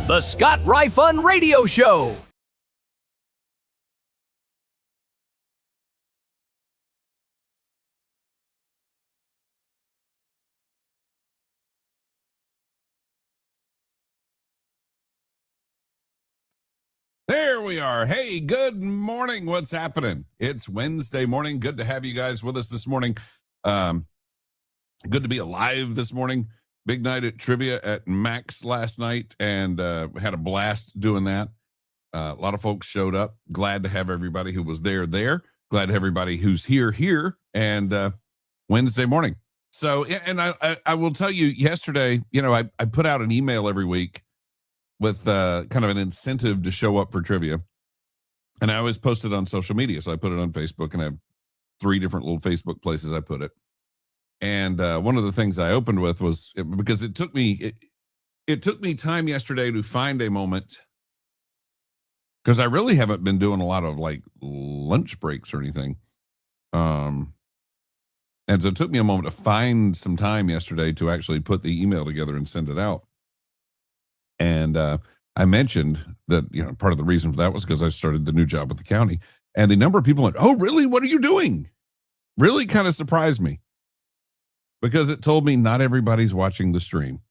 The Scott Ryfun Radio Show. There we are. Hey, good morning. What's happening? It's Wednesday morning. Good to have you guys with us this morning. Good to be alive this morning. Big night at trivia at Max last night, and had a blast doing that. A lot of folks showed up. Glad to have everybody who was there. Glad to have everybody who's here. And Wednesday morning. So, and I will tell you, yesterday, I put out an email every week with kind of an incentive to show up for trivia. And I always post it on social media. So I put it on Facebook, and I have 3 different little Facebook places I put it. And one of the things I opened with was, because it took me time yesterday to find a moment, because I really haven't been doing a lot of like lunch breaks or anything. And so it took me a moment to find some time yesterday to actually put the email together and send it out. And I mentioned that, part of the reason for that was because I started the new job with the county, and the number of people went, "Oh, really? What are you doing?" Really kind of surprised me, because it told me not everybody's watching the stream.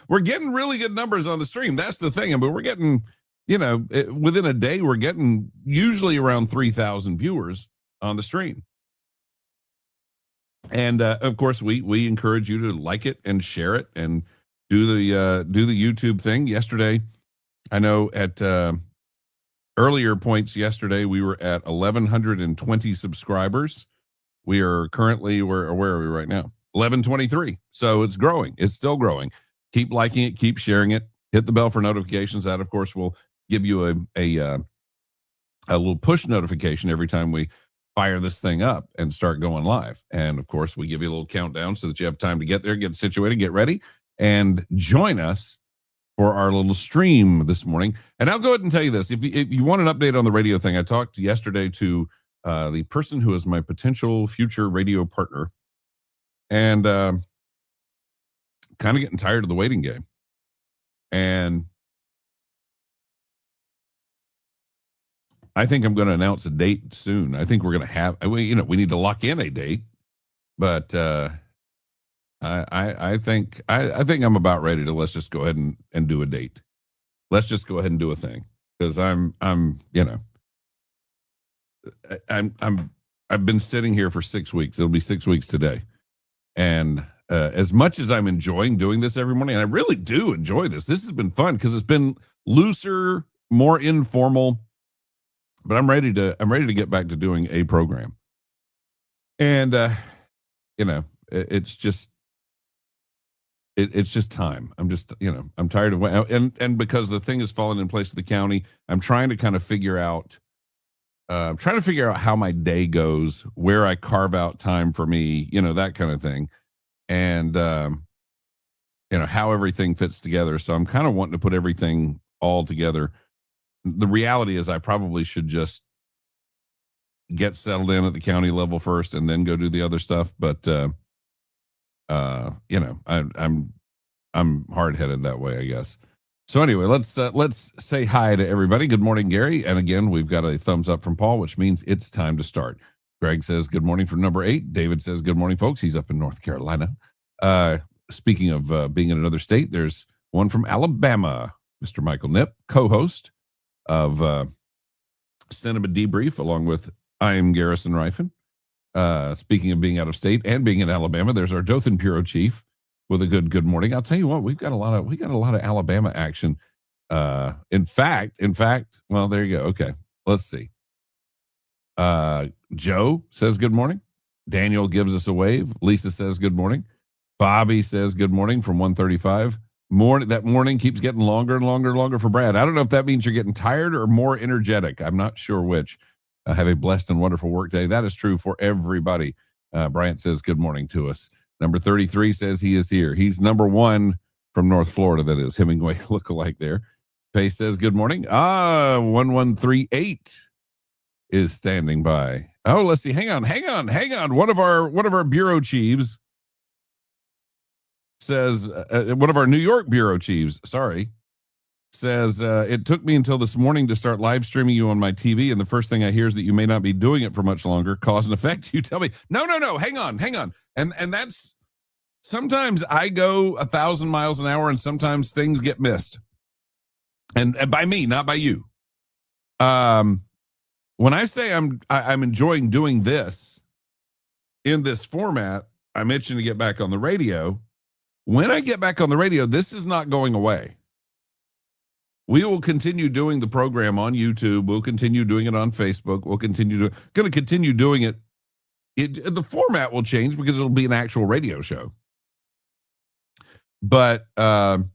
We're getting really good numbers on the stream. That's the thing. I mean, we're getting, within a day, we're getting usually around 3,000 viewers on the stream. And of course, we encourage you to like it and share it and do the YouTube thing. Yesterday, I know at earlier points yesterday, we were at 1,120 subscribers. We are currently, where are we right now? 1,123. So it's growing. It's still growing. Keep liking it. Keep sharing it. Hit the bell for notifications. That, of course, will give you a little push notification every time we fire this thing up and start going live. And of course, we give you a little countdown so that you have time to get there, get situated, get ready, and join us for our little stream this morning. And I'll go ahead and tell you this. If you want an update on the radio thing, I talked yesterday to the person who is my potential future radio partner, and kind of getting tired of the waiting game. And I think I'm going to announce a date soon. I think we're going to have, we need to lock in a date, but I think I'm about ready to, let's just go ahead and do a date. Let's just go ahead and do a thing, because I've been sitting here for 6 weeks. It'll be 6 weeks today. And as much as I'm enjoying doing this every morning, and I really do enjoy this. This has been fun because it's been looser, more informal. But I'm ready to get back to doing a program. And it's just time. I'm just, I'm tired of, and because the thing is falling in place with the county, I'm trying to kind of figure out how my day goes, where I carve out time for me, that kind of thing. And, how everything fits together. So I'm kind of wanting to put everything all together. The reality is I probably should just get settled in at the county level first and then go do the other stuff. But, I'm hard-headed that way, I guess. So anyway, let's say hi to everybody. Good morning, Gary. And again, we've got a thumbs up from Paul, which means it's time to start. Greg says good morning from number 8. David says good morning, folks. He's up in North Carolina. Speaking of being in another state, there's one from Alabama, Mr. Michael Knipp, co-host of Cinema Debrief, along with I am Garrison Ryfun. Speaking of being out of state and being in Alabama, there's our Dothan Bureau Chief with a good morning. I'll tell you what, we got a lot of Alabama action. In fact, well, there you go. Okay, let's see. Joe says good morning. Daniel gives us a wave. Lisa says good morning. Bobby says good morning from 135. That morning keeps getting longer and longer and longer for Brad. I don't know if that means you're getting tired or more energetic. I'm not sure which. Have a blessed and wonderful work day. That is true for everybody. Bryant says good morning to us. Number 33 says he is here. He's number 1 from North Florida. That is Hemingway lookalike there. Faye says good morning. 1138 is standing by. Oh, let's see. Hang on. One of our bureau chiefs says, one of our New York bureau chiefs, sorry, says, it took me until this morning to start live streaming you on my TV, and the first thing I hear is that you may not be doing it for much longer. Cause and effect. You tell me, no, hang on. And that's, sometimes I go 1,000 miles an hour and sometimes things get missed. And by me, not by you. When I say I'm enjoying doing this in this format, I mentioned to get back on the radio. When I get back on the radio, this is not going away. We will continue doing the program on YouTube. We'll continue doing it on Facebook. We'll continue doing it. The format will change because it'll be an actual radio show. But I'm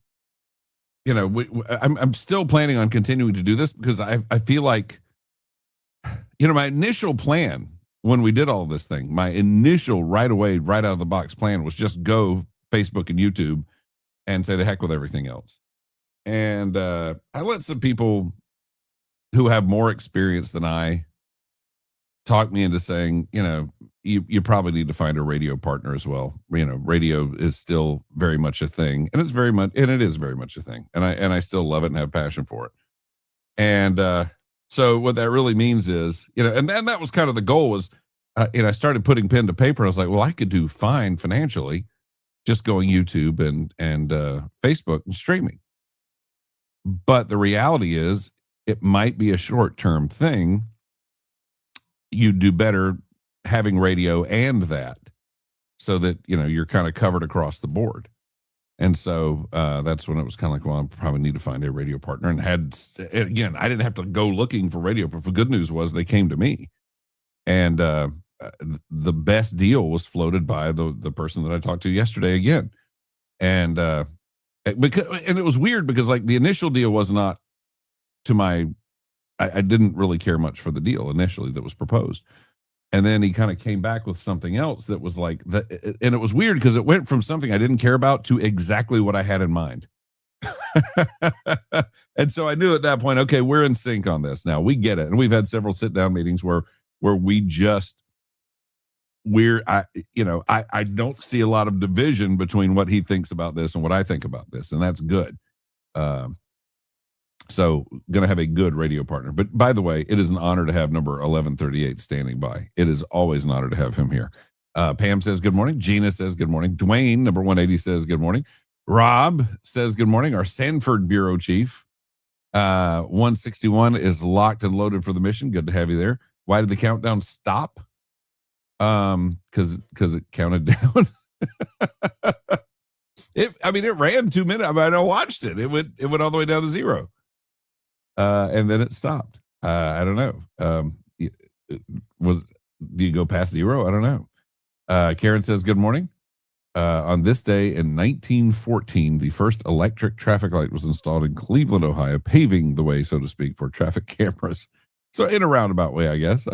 still planning on continuing to do this because I feel like, my initial plan when we did all this thing, my initial right out of the box plan was just go Facebook and YouTube and say the heck with everything else. And I let some people who have more experience than I talk me into saying, you probably need to find a radio partner as well. Radio is still very much a thing, and it is very much a thing. And I still love it and have passion for it. And so what that really means is, and that was kind of the goal was, I started putting pen to paper. I was like, well, I could do fine financially just going YouTube and Facebook and streaming. But the reality is it might be a short-term thing. You do better having radio and that so that, you're kind of covered across the board. And so that's when it was kind of like, well, I probably need to find a radio partner. And I didn't have to go looking for radio, but the good news was they came to me. And the best deal was floated by the person that I talked to yesterday again. And it was weird because like the initial deal was not to I didn't really care much for the deal initially that was proposed. And then he kind of came back with something else that was like that. And it was weird because it went from something I didn't care about to exactly what I had in mind. And so I knew at that point, okay, we're in sync on this now. We get it. And we've had several sit down meetings where we just, I don't see a lot of division between what he thinks about this and what I think about this. And that's good. So going to have a good radio partner. But by the way, it is an honor to have number 1138 standing by. It is always an honor to have him here. Pam says good morning. Gina says good morning. Dwayne, number 180, says good morning. Rob says good morning. Our Sanford bureau chief. 161 is locked and loaded for the mission. Good to have you there. Why did the countdown stop? Because it counted down. It ran 2 minutes. I watched it. It went all the way down to 0. And then it stopped. I don't know. Do you go past 0? I don't know. Karen says, good morning. On this day in 1914, the first electric traffic light was installed in Cleveland, Ohio, paving the way, so to speak, for traffic cameras. So in a roundabout way, I guess.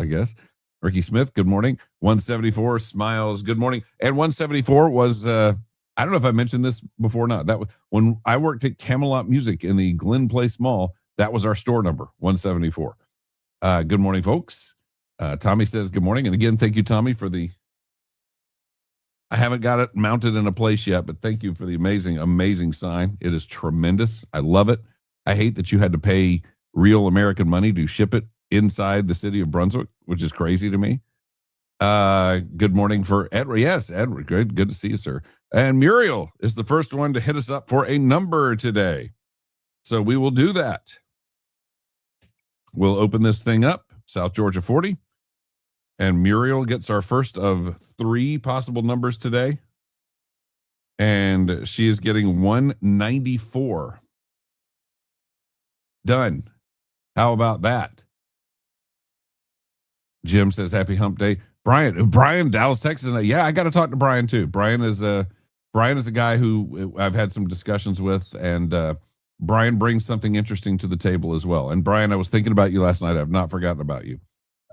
Ricky Smith, good morning. 174 smiles, good morning. And 174 was, I don't know if I mentioned this before or not. That was when I worked at Camelot Music in the Glen Place Mall. That was our store number, 174. Good morning, folks. Tommy says good morning. And again, thank you, Tommy, for I haven't got it mounted in a place yet, but thank you for the amazing, amazing sign. It is tremendous. I love it. I hate that you had to pay real American money to ship it inside the city of Brunswick, which is crazy to me. Good morning for Edward. Yes, Edward. Good to see you, sir. And Muriel is the first one to hit us up for a number today. So we will do that. We'll open this thing up, South Georgia 40. And Muriel gets our first of 3 possible numbers today. And she is getting 194. Done. How about that? Jim says, happy hump day. Brian, Dallas, Texas. Yeah, I got to talk to Brian too. Brian is a guy who I've had some discussions with, and Brian brings something interesting to the table as well. And Brian, I was thinking about you last night. I've not forgotten about you.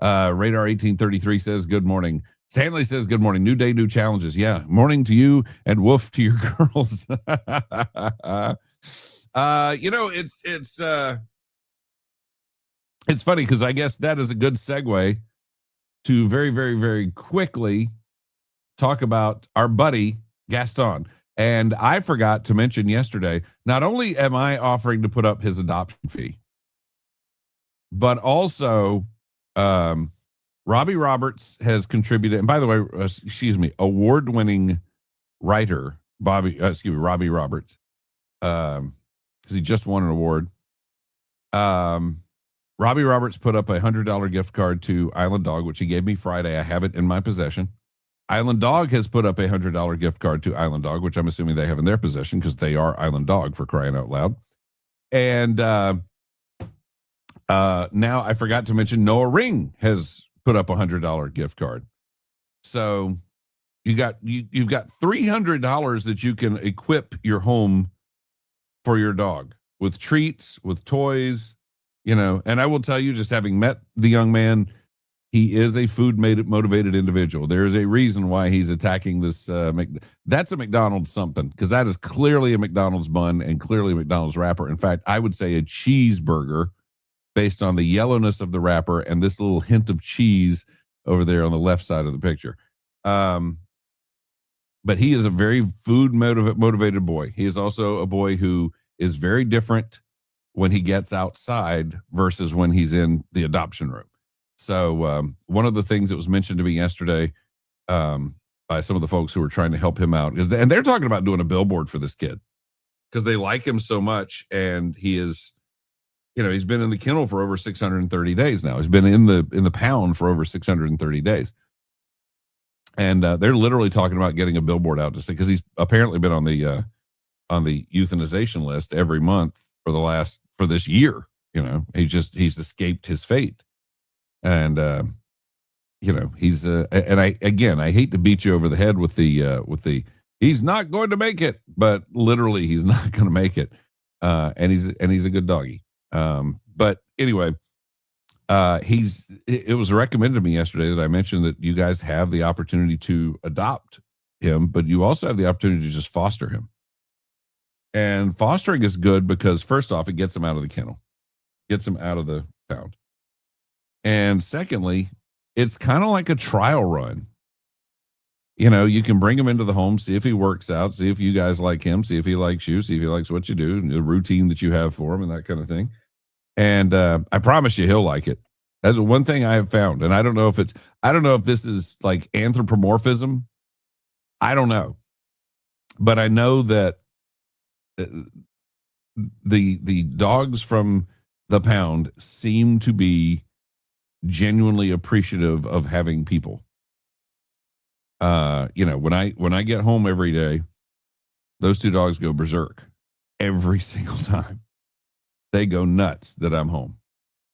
Radar 1833 says good morning. Stanley says good morning. New day, new challenges. Yeah, morning to you and woof to your girls. It's funny because I guess that is a good segue to very, very, very quickly talk about our buddy Gaston. And I forgot to mention yesterday, not only am I offering to put up his adoption fee, but also Robbie Roberts has contributed. And by the way, award-winning writer Robbie Roberts, because he just won an award. Robbie Roberts put up $100 gift card to Island Dog, which he gave me Friday. I have it in my possession. Island Dog has put up $100 gift card to Island Dog, which I'm assuming they have in their possession because they are Island Dog, for crying out loud. And now I forgot to mention Noah Ring has put up $100 gift card. So you've got $300 that you can equip your home for your dog with treats, with toys, and I will tell you, just having met the young man, he is a food-motivated individual. There is a reason why he's attacking this. That's a McDonald's something, because that is clearly a McDonald's bun and clearly a McDonald's wrapper. In fact, I would say a cheeseburger based on the yellowness of the wrapper and this little hint of cheese over there on the left side of the picture. But he is a very food-motivated boy. He is also a boy who is very different when he gets outside versus when he's in the adoption room. So one of the things that was mentioned to me yesterday by some of the folks who were trying to help him out and they're talking about doing a billboard for this kid because they like him so much, and he is, he's been in the kennel for over 630 days now. He's been in the pound for over 630 days, and they're literally talking about getting a billboard out to say, because he's apparently been on the euthanization list every month for this year. He's escaped his fate. And he's and I hate to beat you over the head with the he's not going to make it, but literally he's not going to make it. And he's a good doggy. But anyway, it was recommended to me yesterday that I mentioned that you guys have the opportunity to adopt him, but you also have the opportunity to just foster him. And fostering is good because, first off, it gets him out of the kennel, gets him out of the pound. And secondly, it's kind of like a trial run. You can bring him into the home, see if he works out, see if you guys like him, see if he likes you, see if he likes what you do, the routine that you have for him and that kind of thing. And I promise you he'll like it. That's one thing I have found. And I don't know if this is like anthropomorphism. I don't know. But I know that the dogs from the pound seem to be genuinely appreciative of having people. When I get home every day, those two dogs go berserk every single time. They go nuts that I'm home.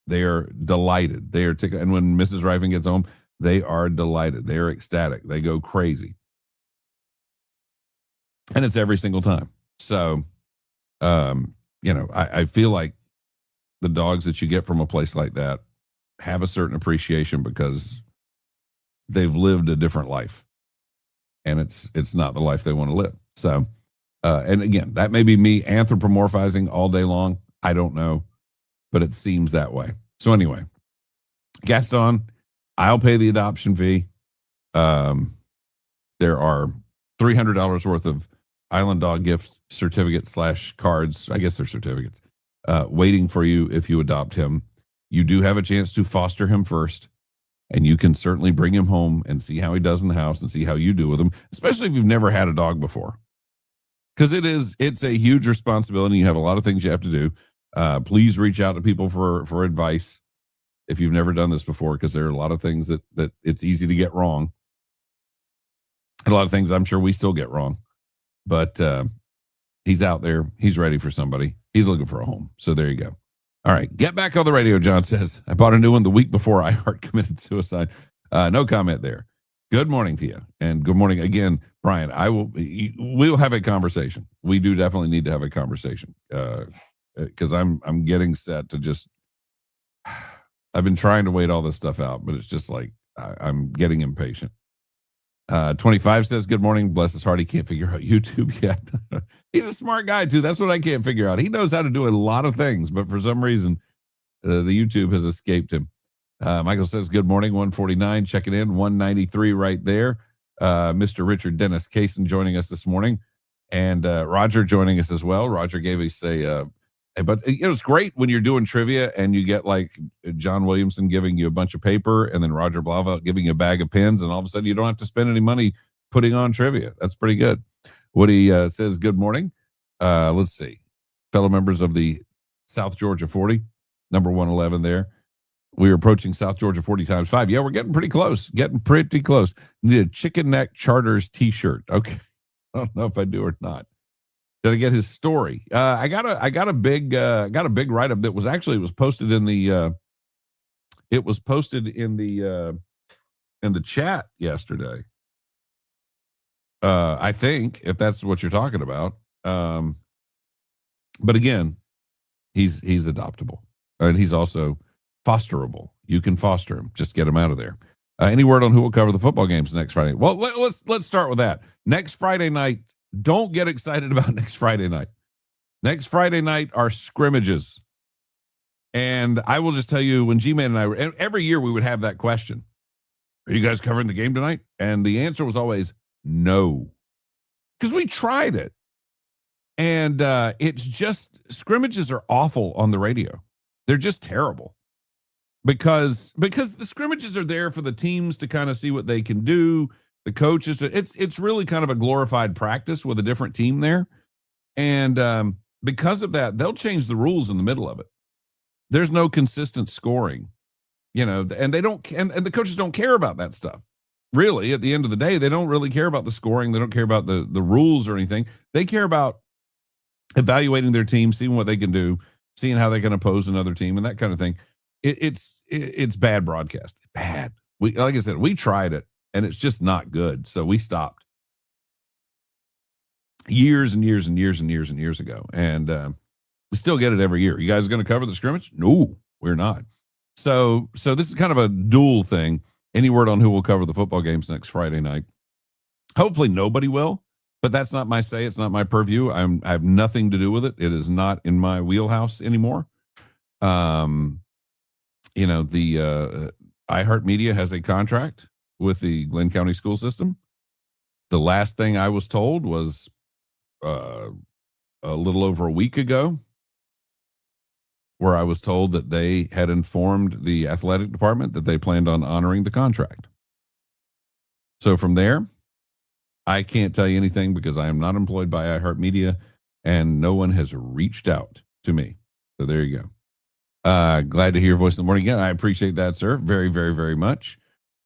They are delighted. They are tickled. And when Mrs. Rifen gets home, they are delighted. They are ecstatic. They go crazy. And it's every single time. So, I feel like the dogs that you get from a place like that have a certain appreciation because they've lived a different life, and it's not the life they want to live. So, and again, that may be me anthropomorphizing all day long. I don't know, but it seems that way. So anyway, Gaston, I'll pay the adoption fee. There are $300 worth of Island Dog gift certificates / cards. I guess they're certificates, waiting for you if you adopt him. You do have a chance to foster him first, and you can certainly bring him home and see how he does in the house and see how you do with him, especially if you've never had a dog before. Because it's a huge responsibility. You have a lot of things you have to do. Please reach out to people for advice if you've never done this before, because there are a lot of things that it's easy to get wrong. And a lot of things I'm sure we still get wrong. But he's out there. He's ready for somebody. He's looking for a home. So there you go. All right. Get back on the radio, John says. I bought a new one the week before iHeart committed suicide. No comment there. Good morning to you. And good morning again, Brian. We'll have a conversation. We do definitely need to have a conversation. Because I'm getting set to just, I've been trying to wait all this stuff out, but it's just like, I'm getting impatient. 25 says, good morning. Bless his heart. He can't figure out YouTube yet. He's a smart guy too. That's what I can't figure out. He knows how to do a lot of things, but for some reason, the YouTube has escaped him. Michael says, good morning. 149 checking in. 193 right there. Mr. Richard Dennis Kaysen joining us this morning. And Roger joining us as well. Roger gave us but it's great when you're doing trivia and you get like John Williamson giving you a bunch of paper and then Roger Blava giving you a bag of pens, and all of a sudden you don't have to spend any money putting on trivia. That's pretty good. Woody says, good morning. Let's see. Fellow members of the South Georgia 40, number 111 there. We are approaching South Georgia 40 times 5. Yeah, we're getting pretty close. Need a chicken neck charters t-shirt. Okay. I don't know if I do or not. Did I get his story? I got a big write-up that was posted in the in the chat yesterday. I think, if that's what you're talking about. But again, he's adoptable, and he's also fosterable. You can foster him. Just get him out of there. Any word on who will cover the football games next Friday? Well, let's start with that. Next Friday night, don't get excited about next Friday night. Next Friday night are scrimmages. And I will just tell you, when G-Man and I were, every year we would have that question. Are you guys covering the game tonight? And the answer was always no. Because we tried it. And it's just, scrimmages are awful on the radio. They're just terrible. Because the scrimmages are there for the teams to kind of see what they can do. The coaches, it's really kind of a glorified practice with a different team there. And because of that, they'll change the rules in the middle of it. There's no consistent scoring, and they don't, and the coaches don't care about that stuff. Really, at the end of the day, they don't really care about the scoring. They don't care about the rules or anything. They care about evaluating their team, seeing what they can do, seeing how they can oppose another team, and that kind of thing. It's bad broadcast. Bad. Like I said, we tried it and it's just not good. So we stopped years and years and years and years and years ago. And we still get it every year. You guys going to cover the scrimmage? No, we're not. So this is kind of a dual thing. Any word on who will cover the football games next Friday night? Hopefully nobody will, but that's not my say. It's not my purview. I have nothing to do with it. It is not in my wheelhouse anymore. The iHeartMedia has a contract with the Glenn County school system. The last thing I was told was a little over a week ago, where I was told that they had informed the athletic department that they planned on honoring the contract. So from there, I can't tell you anything because I am not employed by iHeartMedia and no one has reached out to me. So there you go. Glad to hear your voice in the morning again. I appreciate that, sir. Very, very, very much.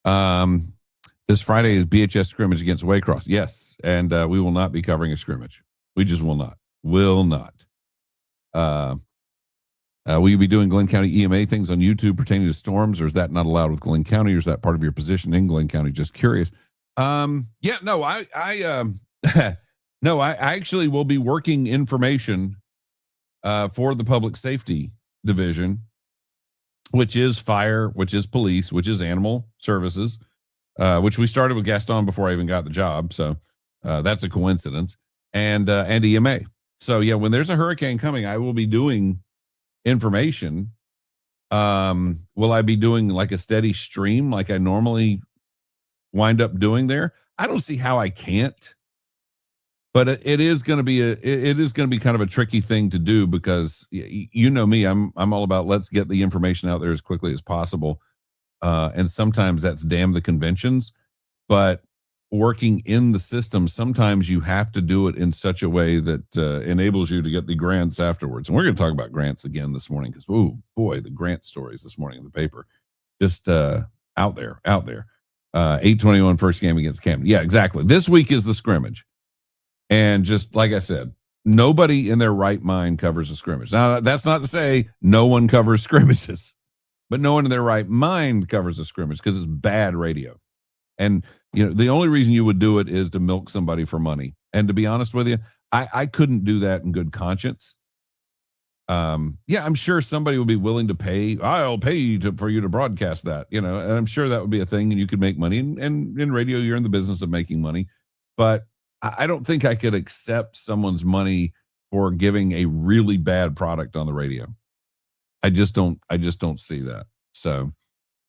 This Friday is BHS scrimmage against Waycross. Yes. And we will not be covering a scrimmage. We just will not. Will not. Will you be doing Glenn County EMA things on YouTube pertaining to storms, or is that not allowed with Glenn County, or is that part of your position in Glenn County? Just curious. I actually will be working information for the public safety division, which is fire, which is police, which is animal services, which we started with Gaston before I even got the job. So that's a coincidence. And EMA. So yeah, when there's a hurricane coming, I will be doing information. Will I be doing like a steady stream like I normally wind up doing there? I don't see how I can't. But it is going to be kind of a tricky thing to do because you know me, I'm all about let's get the information out there as quickly as possible. And sometimes that's damn the conventions, but working in the system, sometimes you have to do it in such a way that enables you to get the grants afterwards. And we're going to talk about grants again this morning because, oh boy, the grant stories this morning in the paper, just out there. 821 first game against Camden. Yeah, exactly. This week is the scrimmage. And just like I said, nobody in their right mind covers a scrimmage. Now, that's not to say no one covers scrimmages, but no one in their right mind covers a scrimmage because it's bad radio. And, the only reason you would do it is to milk somebody for money. And to be honest with you, I couldn't do that in good conscience. I'm sure somebody would be willing to pay. I'll pay you for you to broadcast that, and I'm sure that would be a thing and you could make money. And in radio, you're in the business of making money. But I don't think I could accept someone's money for giving a really bad product on the radio. I just don't see that. So,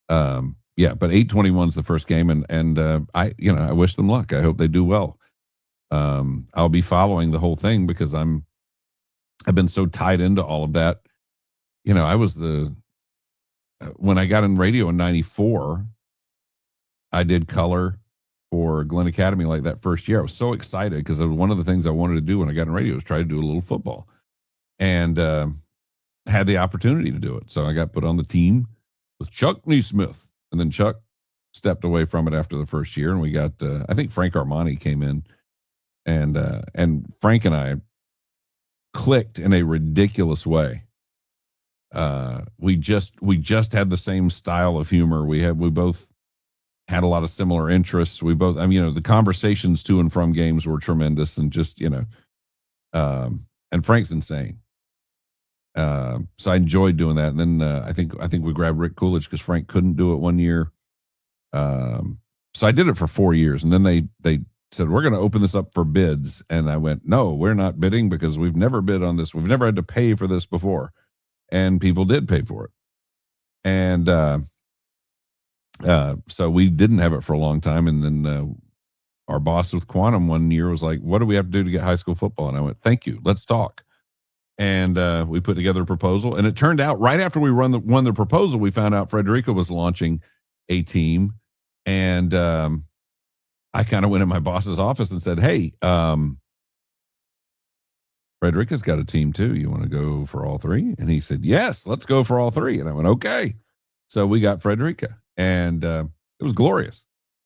but 821 is the first game, and I wish them luck. I hope they do well. I'll be following the whole thing because I've been so tied into all of that. I was when I got in radio in 94, I did color for Glenn Academy like that first year. I was so excited because one of the things I wanted to do when I got in radio was try to do a little football, and had the opportunity to do it. So I got put on the team with Chuck Neesmith, and then Chuck stepped away from it after the first year, and we got I think Frank Armani came in, and Frank and I clicked in a ridiculous way. We just had the same style of humor. We both had a lot of similar interests. We both, the conversations to and from games were tremendous, and just, and Frank's insane. So I enjoyed doing that. And then I think we grabbed Rick Coolidge because Frank couldn't do it one year. So I did it for 4 years, and then they said, we're going to open this up for bids. And I went, no, we're not bidding because we've never bid on this. We've never had to pay for this before. And people did pay for it. And so we didn't have it for a long time. And then our boss with Quantum one year was like, what do we have to do to get high school football? And I went, thank you. Let's talk. And we put together a proposal. And it turned out right after we won the proposal, we found out Frederica was launching a team. And I kind of went in my boss's office and said, hey, Frederica's got a team too. You want to go for all three? And he said, yes, let's go for all three. And I went, okay. So we got Frederica, and it was glorious.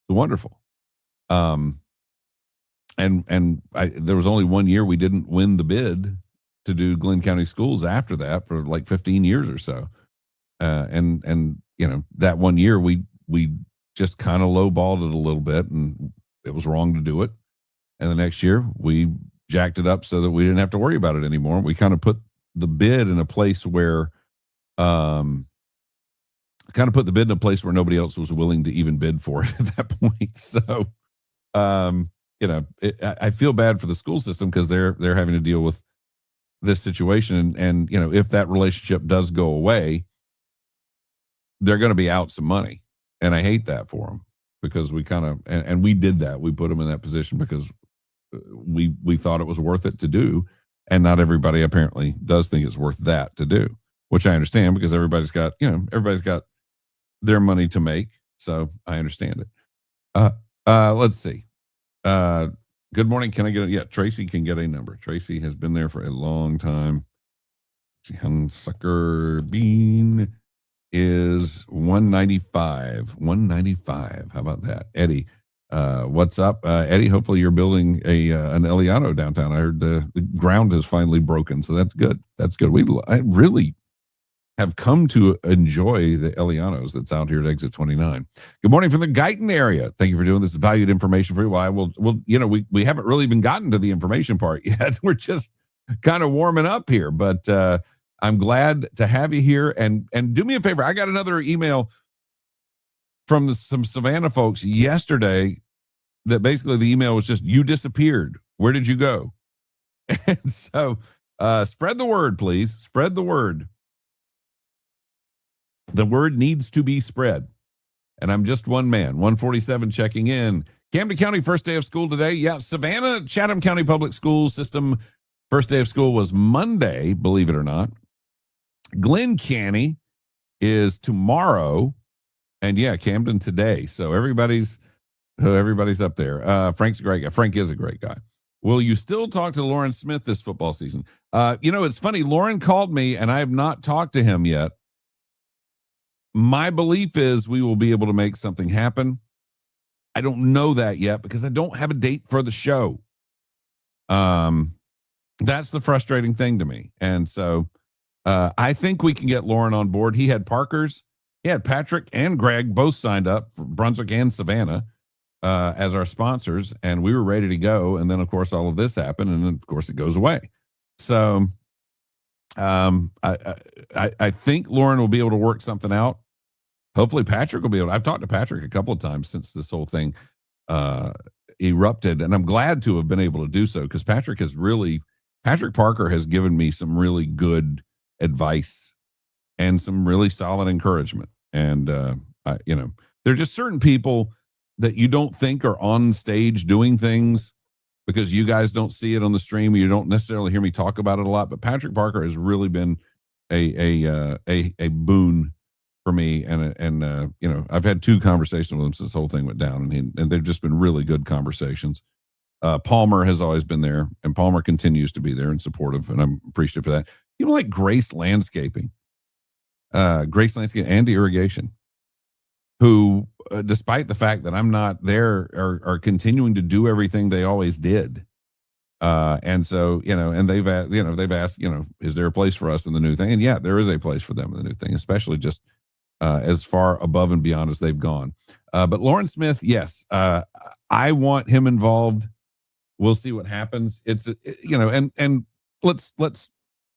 It was wonderful. And there was only 1 year we didn't win the bid to do Glenn County schools after that for like 15 years or so. And that 1 year we just kind of lowballed it a little bit, and it was wrong to do it. And the next year we jacked it up so that we didn't have to worry about it anymore. We kind of put the bid in a place where, nobody else was willing to even bid for it at that point. So, I feel bad for the school system because they're having to deal with this situation. And if that relationship does go away, they're going to be out some money. And I hate that for them because we kind of, and we did that. We put them in that position because we thought it was worth it to do. And not everybody apparently does think it's worth that to do, which I understand because everybody's got their money to make. So I understand it. Let's see. Good morning. Can I get it? Yeah, Tracy can get a number. Tracy has been there for a long time. Sucker Bean is 195. 195. How about that? Eddie, what's up? Eddie, hopefully you're building an Eliano downtown. I heard the ground is finally broken, so that's good. That's good. I really have come to enjoy the Elianos that's out here at exit 29. Good morning from the Guyton area. Thank you for doing this valued information for you. Well, we haven't really even gotten to the information part yet. We're just kind of warming up here, but I'm glad to have you here. And do me a favor. I got another email from some Savannah folks yesterday that basically the email was just, you disappeared. Where did you go? And so spread the word, please. Spread the word. The word needs to be spread. And I'm just one man. 147 checking in. Camden County, first day of school today. Yeah, Savannah, Chatham County Public School System, first day of school was Monday, believe it or not. Glenn County is tomorrow. And yeah, Camden today. So everybody's up there. Frank's a great guy. Frank is a great guy. Will you still talk to Lauren Smith this football season? It's funny. Lauren called me and I have not talked to him yet. My belief is we will be able to make something happen. I don't know that yet because I don't have a date for the show. That's the frustrating thing to me. And so I think we can get Lauren on board. He had Parker's. He had Patrick and Greg both signed up for Brunswick and Savannah as our sponsors, and we were ready to go. And then, of course, all of this happened, and then, of course, it goes away. So I think Lauren will be able to work something out. Hopefully Patrick will be able to. I've talked to Patrick a couple of times since this whole thing erupted, and I'm glad to have been able to do so because Patrick Parker has given me some really good advice and some really solid encouragement. And, there are just certain people that you don't think are on stage doing things because you guys don't see it on the stream. You don't necessarily hear me talk about it a lot, but Patrick Parker has really been a boon for me. And you know, I've had 2 conversations with him since this whole thing went down, and they've just been really good conversations. Palmer has always been there, and Palmer continues to be there and supportive, and I'm appreciative for that. Even like Grace Landscaping, Andy Irrigation, who, despite the fact that I'm not there, are continuing to do everything they always did. And so, you know, and they've asked, you know, is there a place for us in the new thing? And yeah, there is a place for them in the new thing, especially just as far above and beyond as they've gone. But Lauren Smith, yes, I want him involved. We'll see what happens. It's, you know, and let's,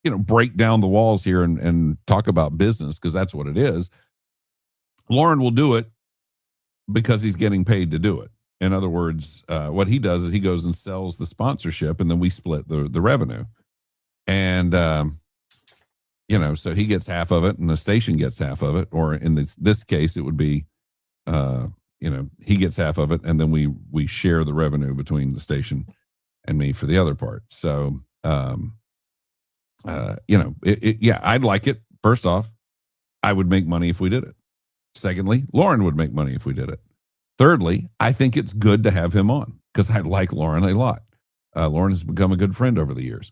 you know, break down the walls here and talk about business, because that's what it is. Lauren will do it because he's getting paid to do it. In other words, what he does is he goes and sells the sponsorship, and then we split the revenue. And, you know, so he gets half of it and the station gets half of it. Or in this case, it would be, you know, he gets half of it, and then we share the revenue between the station and me for the other part. So, you know, yeah, I'd like it. First off, I would make money if we did it. Secondly, Lauren would make money if we did it. Thirdly, I think it's good to have him on because I like Lauren a lot. Lauren has become a good friend over the years.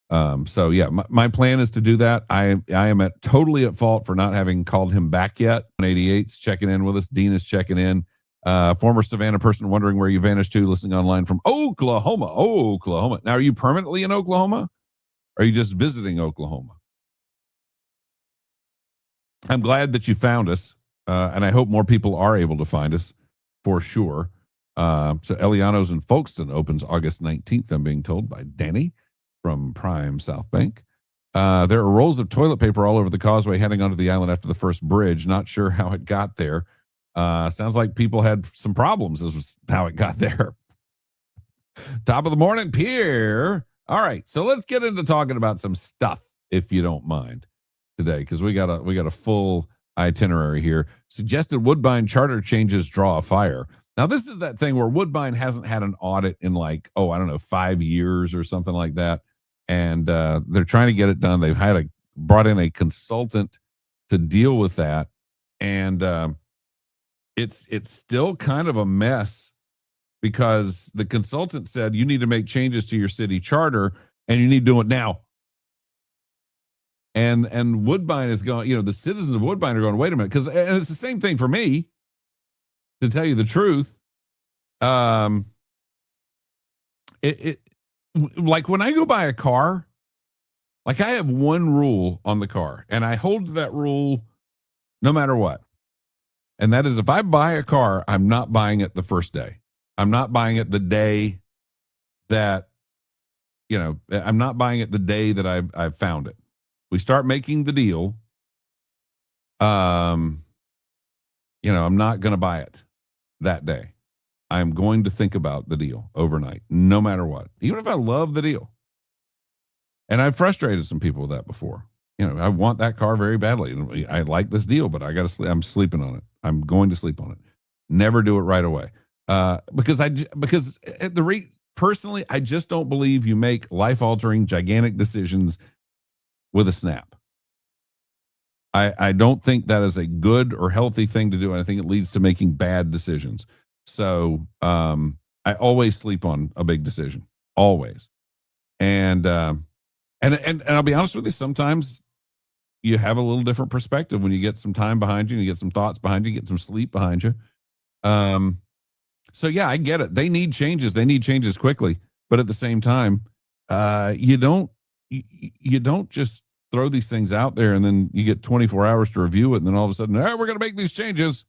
So yeah, my plan is to do that. I am totally at fault for not having called him back yet. 188's checking in with us. Dean is checking in. Former Savannah person wondering where you vanished to, listening online from Oklahoma. Now, are you permanently in Oklahoma? Or are you just visiting Oklahoma? I'm glad that you found us. And I hope more people are able to find us for sure. So Eliano's in Folkestone opens August 19th, I'm being told by Danny from Prime South Bank. There are rolls of toilet paper all over the causeway heading onto the island after the first bridge. Not sure how it got there. Sounds like people had some problems. This was how it got there. Top of the morning, Pierre. All right, so let's get into talking about some stuff, if you don't mind, today, because we got a full itinerary here. Suggested Woodbine charter changes draw a fire. Now, this is that thing where Woodbine hasn't had an audit in like, I don't know, 5 years or something like that. And they're trying to get it done. They've brought in a consultant to deal with that. And it's still kind of a mess because the consultant said you need to make changes to your city charter and you need to do it now. And Woodbine is going, you know, the citizens of Woodbine are going, wait a minute, because it's the same thing for me, to tell you the truth. Like when I go buy a car, like I have one rule on the car, and I hold to that rule no matter what. And that is, if I buy a car, I'm not buying it the first day. I'm not buying it the day that, you know, I'm not buying it the day that I've found it. We start making the deal. You know, I'm not going to buy it that day. I'm going to think about the deal overnight, no matter what, even if I love the deal. And I've frustrated some people with that before. You know, I want that car very badly. I like this deal, but I got to sleep. I'm sleeping on it. I'm going to sleep on it. Never do it right away. Because personally, I just don't believe you make life-altering, gigantic decisions with a snap. I don't think that is a good or healthy thing to do. And I think it leads to making bad decisions. So I always sleep on a big decision, always. And I'll be honest with you, sometimes you have a little different perspective when you get some time behind you, and you get some thoughts behind you, get some sleep behind you. So yeah, I get it. They need changes. They need changes quickly. But at the same time, you don't just throw these things out there and then you get 24 hours to review it. And then all of a sudden, we're going to make these changes.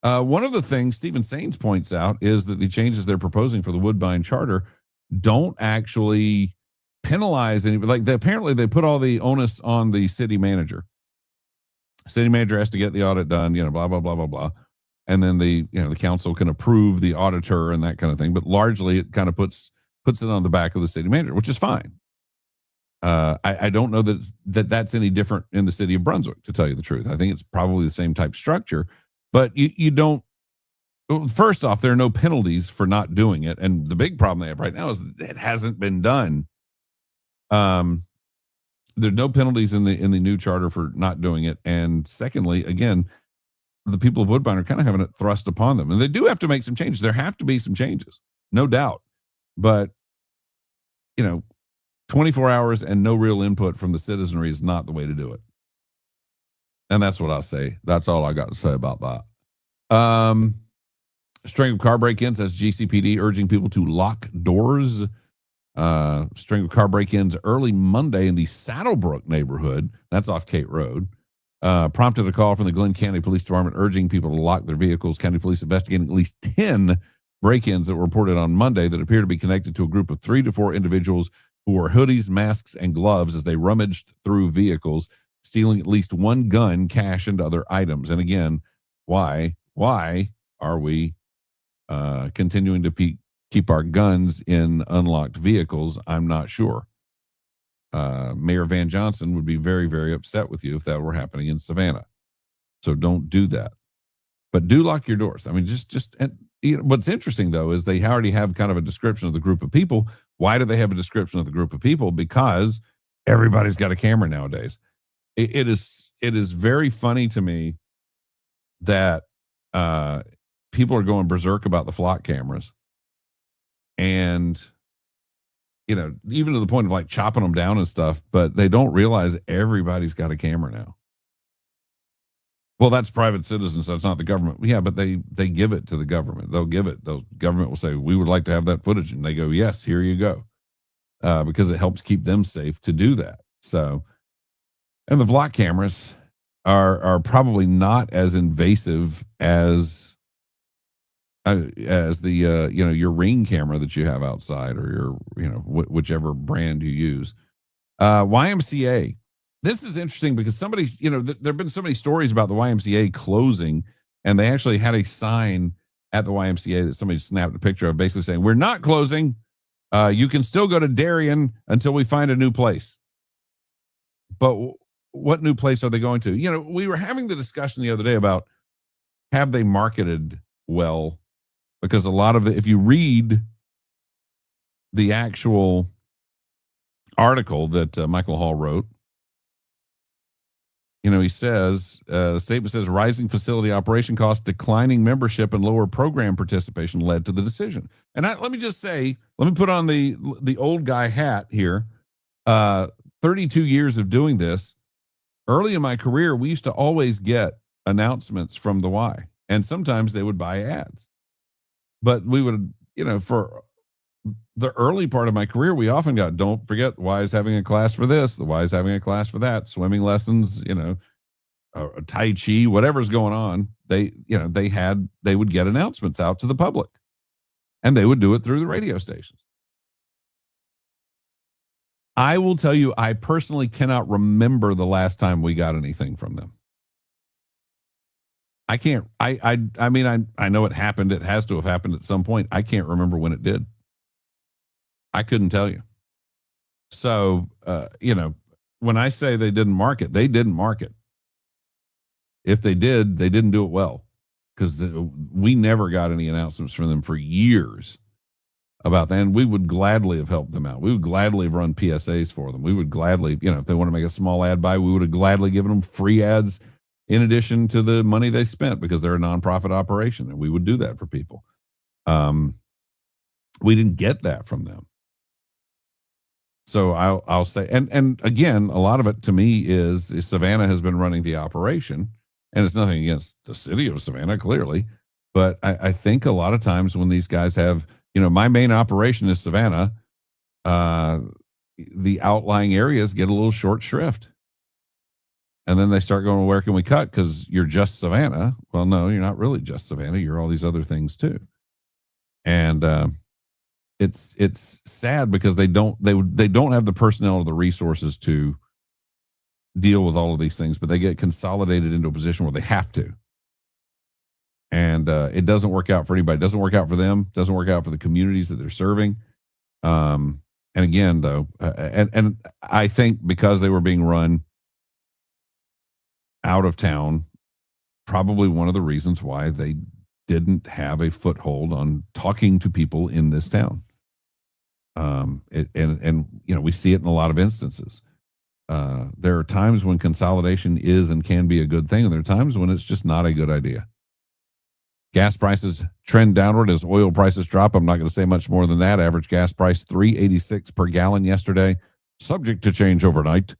One of the things Stephen Sains points out is that the changes they're proposing for the Woodbine Charter don't actually penalize anybody. Like apparently they put all the onus on the city manager. City manager has to get the audit done, you know, blah, blah, blah, blah, blah. And then the council can approve the auditor and that kind of thing. But largely it kind of puts it on the back of the city manager, which is fine. I don't know that's any different in the city of Brunswick, to tell you the truth. I think it's probably the same type structure, but you don't, Well, first off, there are no penalties for not doing it, and the big problem they have right now is it hasn't been done. There's no penalties in the new charter for not doing it, and secondly, again, the people of Woodbine are kind of having it thrust upon them, and they do have to make some changes. There have to be some changes, no doubt, but 24 hours and no real input from the citizenry is not the way to do it. And that's what I'll say. That's all I got to say about that. String of car break-ins as GCPD urging people to lock doors. String of car break-ins early Monday in the Saddlebrook neighborhood. That's off Kate Road. Prompted a call from the Glenn County Police Department urging people to lock their vehicles. County police investigating at least 10 break-ins that were reported on Monday that appear to be connected to a group of 3 to 4 individuals who wore hoodies, masks, and gloves as they rummaged through vehicles, stealing at least one gun, cash, and other items. And again, why are we continuing to keep our guns in unlocked vehicles? I'm not sure. Mayor Van Johnson would be very, very upset with you if that were happening in Savannah. So don't do that. But do lock your doors. I mean, and what's interesting, though, is they already have kind of a description of the group of people. Why do they have a description of the group of people? Because everybody's got a camera nowadays. It is very funny to me that people are going berserk about the flock cameras, and even to the point of like chopping them down and stuff, but they don't realize everybody's got a camera now. Well, that's private citizens. That's not the government. Yeah, but they give it to the government. They'll give it. The government will say, we would like to have that footage. And they go, yes, here you go. Because it helps keep them safe to do that. So, and the flock cameras are probably not as invasive as the your Ring camera that you have outside, or your whichever brand you use. YMCA. This is interesting because somebody's there have been so many stories about the YMCA closing, and they actually had a sign at the YMCA that somebody snapped a picture of, basically saying, we're not closing. You can still go to Darien until we find a new place. But what new place are they going to? We were having the discussion the other day about, have they marketed well? Because a lot of if you read the actual article that Michael Hall wrote, he says, the statement says, rising facility operation costs, declining membership, and lower program participation led to the decision. And let me just say, let me put on the old guy hat here. 32 years of doing this. Early in my career, we used to always get announcements from the Y, and sometimes they would buy ads. But we would, for the early part of my career, we often got, don't forget, Y is having a class for this, the Y is having a class for that, swimming lessons, Tai Chi, whatever's going on. They would get announcements out to the public, and they would do it through the radio stations. I will tell you, I personally cannot remember the last time we got anything from them. I can't, I mean, I know it happened. It has to have happened at some point. I can't remember when it did. I couldn't tell you. So, when I say they didn't market, they didn't market. If they did, they didn't do it well, because we never got any announcements from them for years about that. And we would gladly have helped them out. We would gladly have run PSAs for them. We would gladly, if they want to make a small ad buy, we would have gladly given them free ads in addition to the money they spent, because they're a nonprofit operation, and we would do that for people. We didn't get that from them. So I'll say, and again, a lot of it to me is Savannah has been running the operation, and it's nothing against the city of Savannah, clearly. But I think a lot of times when these guys have, my main operation is Savannah, the outlying areas get a little short shrift. And then they start going, well, where can we cut? Because you're just Savannah. Well, no, you're not really just Savannah. You're all these other things too. And it's sad because they don't have the personnel or the resources to deal with all of these things, but they get consolidated into a position where they have to. And it doesn't work out for anybody. It doesn't work out for them. It doesn't work out for the communities that they're serving. And again, though, and I think because they were being run out of town, probably one of the reasons why they didn't have a foothold on talking to people in this town. We see it in a lot of instances. There are times when consolidation is and can be a good thing, and there are times when it's just not a good idea. Gas prices trend downward as oil prices drop. I'm not going to say much more than that. Average gas price $3.86 per gallon yesterday, subject to change overnight.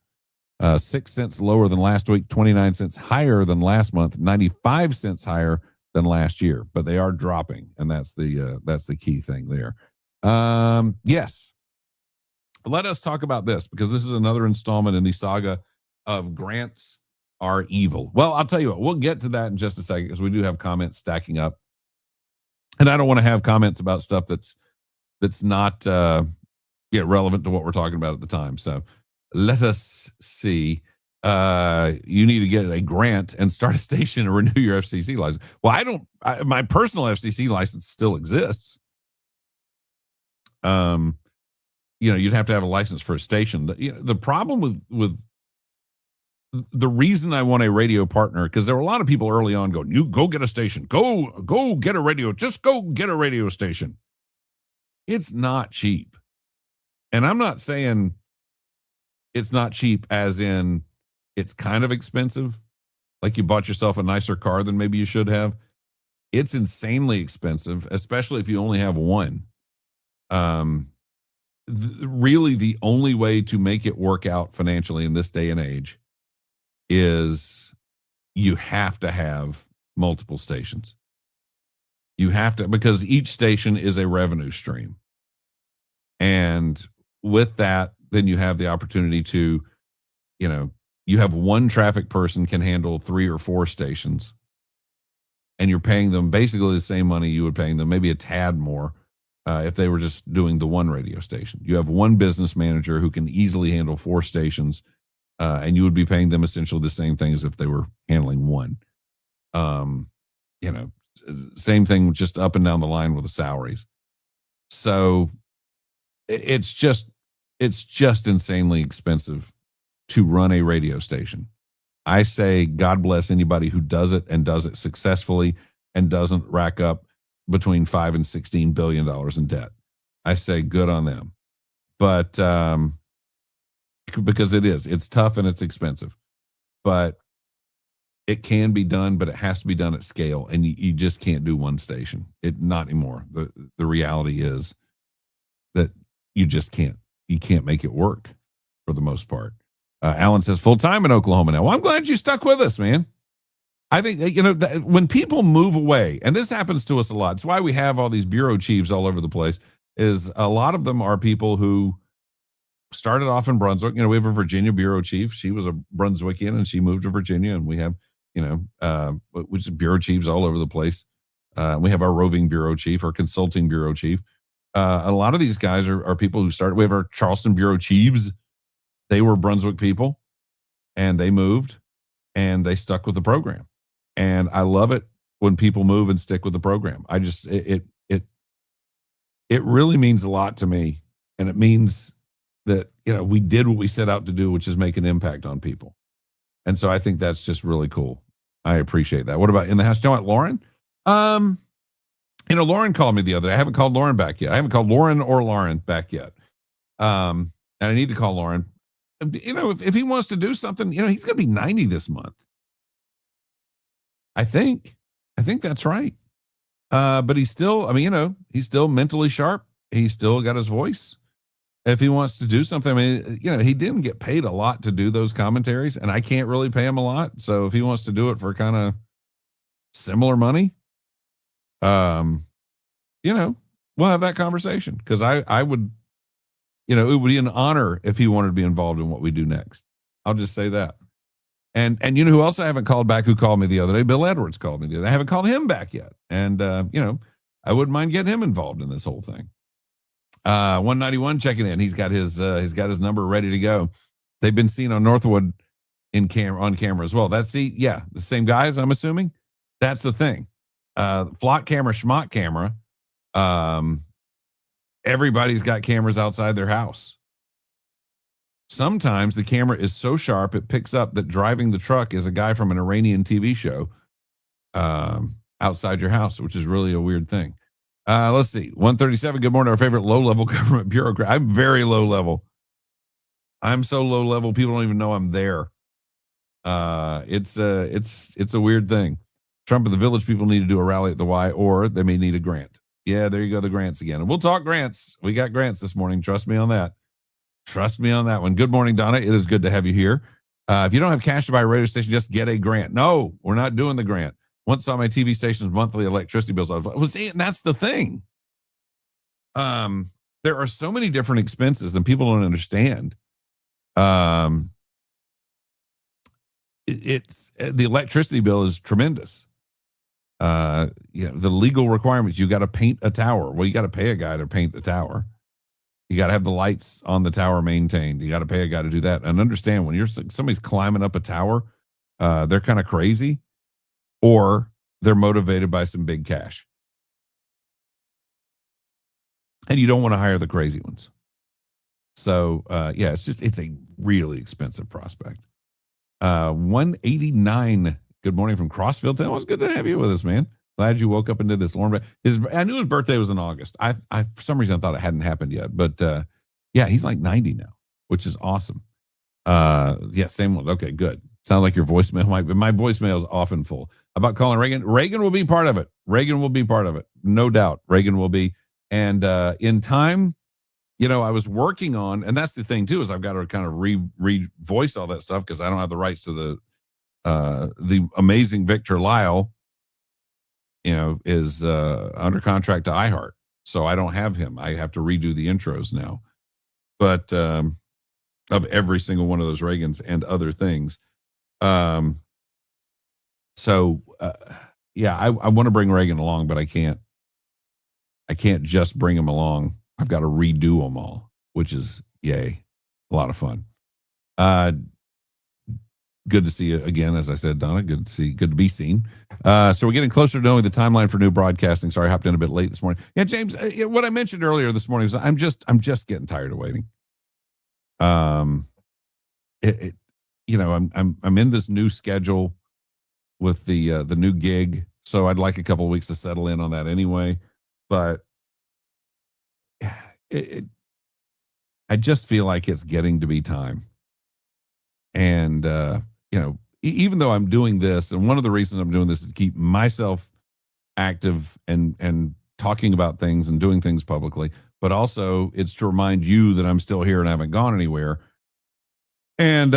6 cents lower than last week, 29 cents higher than last month, 95 cents higher than last year. But they are dropping, and that's the key thing there. Yes. Let us talk about this, because this is another installment in the saga of grants are evil. Well, I'll tell you what, we'll get to that in just a second, because we do have comments stacking up. And I don't want to have comments about stuff that's not relevant to what we're talking about at the time. So let us see. You need to get a grant and start a station and renew your FCC license. Well, my personal FCC license still exists. You'd have to have a license for a station. The problem with the reason I want a radio partner, because there were a lot of people early on going, you go get a station, go get a radio, just go get a radio station. It's not cheap. And I'm not saying it's not cheap as in it's kind of expensive, like you bought yourself a nicer car than maybe you should have. It's insanely expensive, especially if you only have one. Really the only way to make it work out financially in this day and age is you have to have multiple stations. You have to, because each station is a revenue stream. And with that, then you have the opportunity to, you have one traffic person can handle 3 or 4 stations, and you're paying them basically the same money you would paying them, maybe a tad more, if they were just doing the one radio station. You have one business manager who can easily handle 4 stations, and you would be paying them essentially the same thing as if they were handling one. Same thing, just up and down the line with the salaries. So it's just insanely expensive to run a radio station. I say God bless anybody who does it and does it successfully and doesn't rack up between $5 and $16 billion in debt. I say good on them. But because it's tough and it's expensive, but it can be done, but it has to be done at scale, and you just can't do one station. Not anymore. The reality is that you just can't. You can't make it work for the most part. Alan says full-time in Oklahoma now. Well, I'm glad you stuck with us, man. I think, when people move away, and this happens to us a lot, it's why we have all these bureau chiefs all over the place, is a lot of them are people who started off in Brunswick. We have a Virginia bureau chief. She was a Brunswickian, and she moved to Virginia, and we have, which is bureau chiefs all over the place. We have our roving bureau chief, our consulting bureau chief. A lot of these guys are people who started. We have our Charleston bureau chiefs. They were Brunswick people, and they moved, and they stuck with the program. And I love it when people move and stick with the program. I just, it really means a lot to me. And it means that, we did what we set out to do, which is make an impact on people. And so I think that's just really cool. I appreciate that. What about in the house? You know what, Lauren? Lauren called me the other day. I haven't called Lauren back yet. I haven't called Lauren or Lauren back yet. And I need to call Lauren. If he wants to do something, he's going to be 90 this month. I think that's right. But he's still, he's still mentally sharp. He's still got his voice. If he wants to do something, he didn't get paid a lot to do those commentaries, and I can't really pay him a lot. So if he wants to do it for kind of similar money, we'll have that conversation, because I would, it would be an honor if he wanted to be involved in what we do next. I'll just say that. And who else I haven't called back, who called me the other day? Bill Edwards called me the other day. I haven't called him back yet. And, I wouldn't mind getting him involved in this whole thing. 191 checking in. He's got his number ready to go. They've been seen on Northwood on camera as well. The same guys, I'm assuming. That's the thing. Flock camera, schmock camera. Everybody's got cameras outside their house. Sometimes the camera is so sharp it picks up that driving the truck is a guy from an Iranian TV show. I outside your house, which is really a weird thing. Let's see. 137. Good morning. Our favorite low-level government bureaucrat. I'm very low level. I'm so low level, people don't even know I'm there. It's a weird thing. Trump and the Village people need to do a rally at the Y, or they may need a grant. Yeah, there you go, the grants again. And we'll talk grants. We got grants this morning. Trust me on that. Trust me on that one. Good morning, Donna. It is good to have you here. If you don't have cash to buy a radio station, just get a grant. No, we're not doing the grant. Once saw my TV station's monthly electricity bills. I was saying, that's the thing. There are so many different expenses and people don't understand. It's the electricity bill is tremendous. The legal requirements, you got to paint a tower. Well, you got to pay a guy to paint the tower. You got to have the lights on the tower maintained. You got to pay a guy to do that. And understand, when somebody's climbing up a tower, they're kind of crazy, or they're motivated by some big cash. And you don't want to hire the crazy ones. So, it's a really expensive prospect. 189. Good morning from Crossfield Town. It was good to have you with us, man. Glad you woke up and did this. I knew his birthday was in August. I for some reason I thought it hadn't happened yet, but he's like 90 now, which is awesome. Same one. Okay, good. Sounds like your voicemail might be. My voicemail is often full. About calling Reagan. Reagan will be part of it. No doubt. Reagan will be. And in time, I was working on, and that's the thing too, is I've got to kind of re-voice all that stuff because I don't have the rights to the amazing Victor Lyle, is under contract to iHeart. So I don't have him. I have to redo the intros now. But of every single one of those Reagans and other things. I want to bring Reagan along, but I can't just bring him along. I've got to redo them all, which is a lot of fun. Good to see you again, as I said, Donna. Good to be seen. So we're getting closer to knowing the timeline for new broadcasting. Sorry, I hopped in a bit late this morning. Yeah, James, what I mentioned earlier this morning is I'm just getting tired of waiting. I'm in this new schedule with the new gig, so I'd like a couple of weeks to settle in on that anyway. But I just feel like it's getting to be time. And, even though I'm doing this, and one of the reasons I'm doing this is to keep myself active and talking about things and doing things publicly, but also it's to remind you that I'm still here and haven't gone anywhere. And,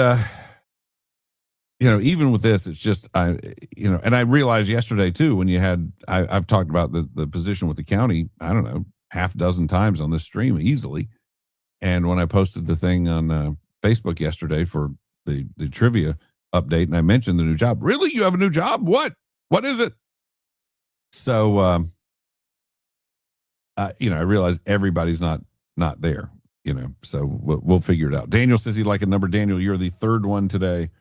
even with this, it's just, and I realized yesterday too, when I've talked about the position with the county, I don't know, half dozen times on this stream easily. And when I posted the thing on Facebook yesterday for the trivia update, and I mentioned the new job. Really? You have a new job? What is it? So, I realize everybody's not there, so we'll figure it out. Daniel says he'd like a number. Daniel, you're the third one today.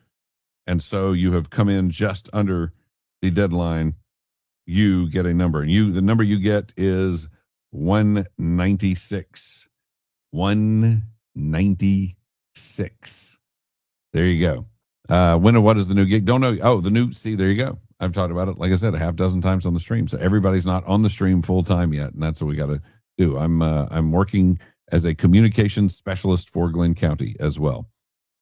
And so you have come in just under the deadline. You get a number, and the number you get is 196. 196. There you go. What is the new gig? Don't know. Oh, there you go. I've talked about it, like I said, a half dozen times on the stream. So everybody's not on the stream full time yet. And that's what we got to do. I'm working as a communications specialist for Glenn County as well.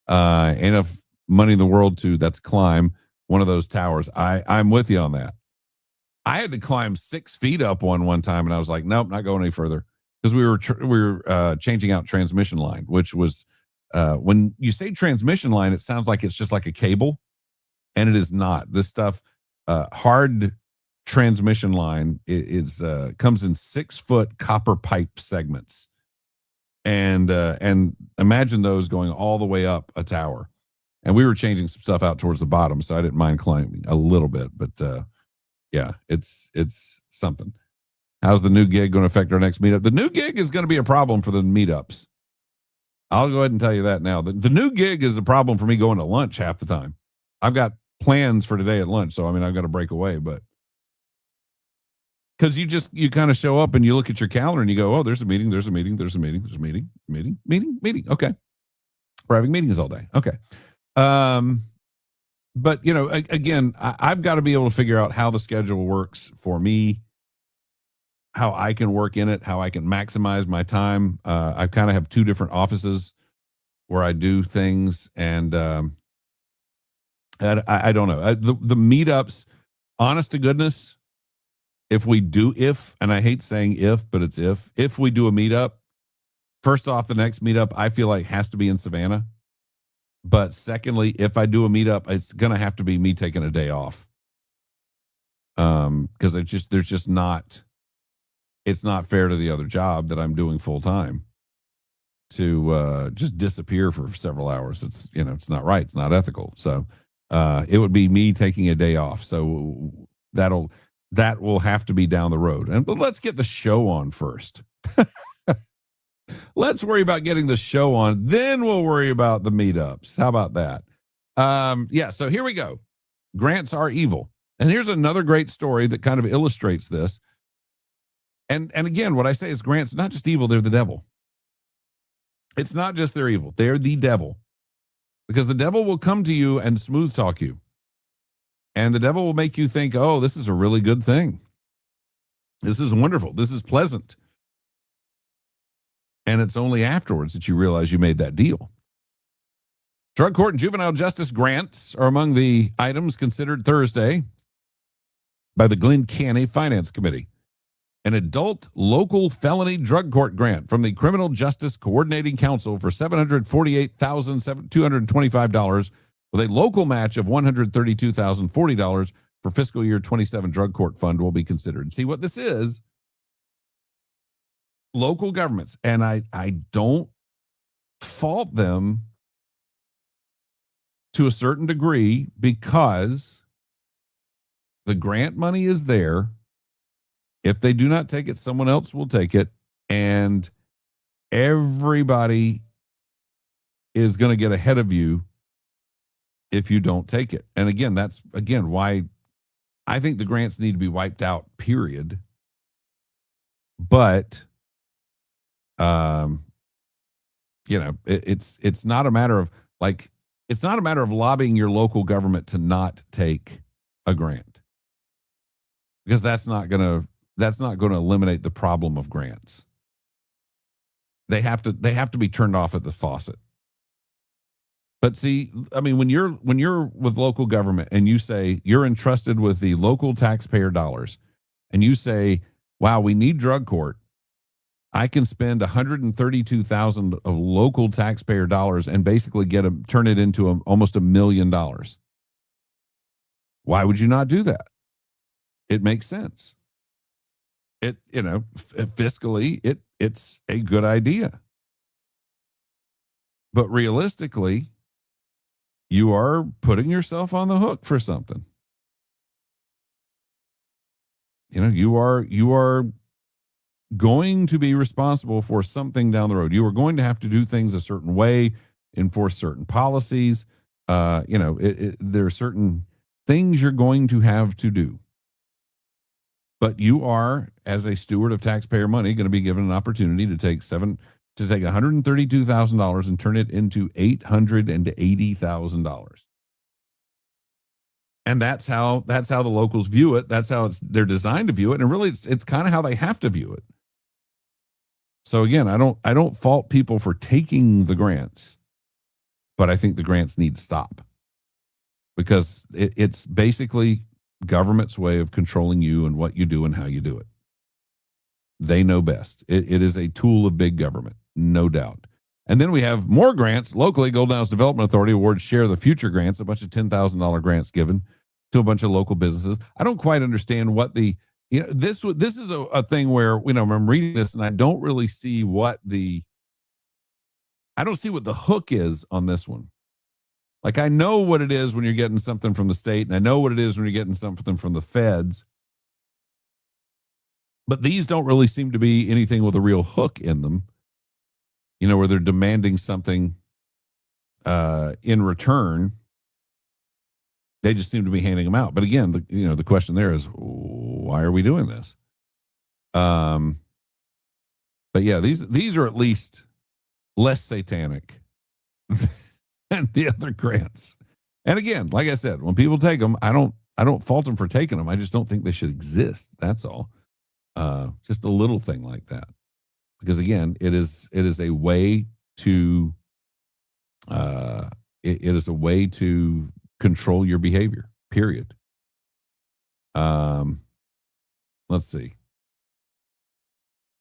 Enough money in the world that's climb one of those towers. I'm with you on that. I had to climb 6 feet up one time, and I was like, nope, not going any further, because we were changing out transmission line, which was when you say transmission line, it sounds like it's just like a cable, and it is not. This stuff, hard transmission line, is comes in 6-foot copper pipe segments, and imagine those going all the way up a tower. And we were changing some stuff out towards the bottom, so I didn't mind climbing a little bit. But it's something. How's the new gig going to affect our next meetup? The new gig is going to be a problem for the meetups. I'll go ahead and tell you that now. The new gig is a problem for me going to lunch half the time. I've got plans for today at lunch, so I've got to break away. But because you kind of show up and you look at your calendar and you go, oh, there's a meeting. Okay, we're having meetings all day. Okay. But, again, I've got to be able to figure out how the schedule works for me, how I can work in it, how I can maximize my time. I kind of have two different offices where I do things, and I don't know. The meetups, honest to goodness, and I hate saying if, but it's if we do a meetup, first off, the next meetup I feel like has to be in Savannah. But secondly, if I do a meetup, it's going to have to be me taking a day off. Because it's not fair to the other job that I'm doing full time to just disappear for several hours. It's not right. It's not ethical. So it would be me taking a day off. So that will have to be down the road. But let's get the show on first. Let's worry about getting the show on. Then we'll worry about the meetups. How about that? So here we go. Grants are evil. And here's another great story that kind of illustrates this. And again, what I say is grants, not just evil, they're the devil. It's not just they're evil. They're the devil. Because the devil will come to you and smooth talk you. And the devil will make you think, oh, this is a really good thing. This is wonderful. This is pleasant. And it's only afterwards that you realize you made that deal. Drug court and juvenile justice grants are among the items considered Thursday by the Glenn Canny Finance Committee. An adult local felony drug court grant from the Criminal Justice Coordinating Council for $748,225 with a local match of $132,040 for fiscal year 27 drug court fund will be considered. See what this is? Local governments, and I don't fault them to a certain degree because the grant money is there. If they do not take it, someone else will take it, and everybody is going to get ahead of you if you don't take it. And again, that's why I think the grants need to be wiped out, period. But it's not a matter of lobbying your local government to not take a grant, because that's not going to eliminate the problem of grants. They have to be turned off at the faucet. But see, I mean, when you're with local government and you say you're entrusted with the local taxpayer dollars, and you say, "Wow, we need drug court. I can spend $132,000 of local taxpayer dollars and basically turn it into almost $1 million." Why would you not do that? It makes sense. Fiscally, it's a good idea. But realistically, you are putting yourself on the hook for something. You are going to be responsible for something down the road. You are going to have to do things a certain way, enforce certain policies. There are certain things you're going to have to do. But you are, as a steward of taxpayer money, going to be given an opportunity to take $132,000 and turn it into $880,000. And that's how the locals view it. That's how they're designed to view it. And really, it's kind of how they have to view it. So again, I don't fault people for taking the grants, but I think the grants need to stop, because it's basically government's way of controlling you and what you do and how you do it. They know best. It is a tool of big government, no doubt. And then we have more grants. Locally, Golden House Development Authority awards Share the Future grants, a bunch of $10,000 grants given to a bunch of local businesses. I don't quite understand what this is a thing where, I'm reading this and I don't really see what the hook is on this one. Like, I know what it is when you're getting something from the state, and I know what it is when you're getting something from the feds. But these don't really seem to be anything with a real hook in them, where they're demanding something in return. They just seem to be handing them out. But again, the question there is, why are we doing this? But yeah, these are at least less satanic than the other grants. And again, like I said, when people take them, I don't fault them for taking them. I just don't think they should exist. That's all. Just a little thing like that. Because again, it is a way to it is a way to control your behavior. Period. Let's see.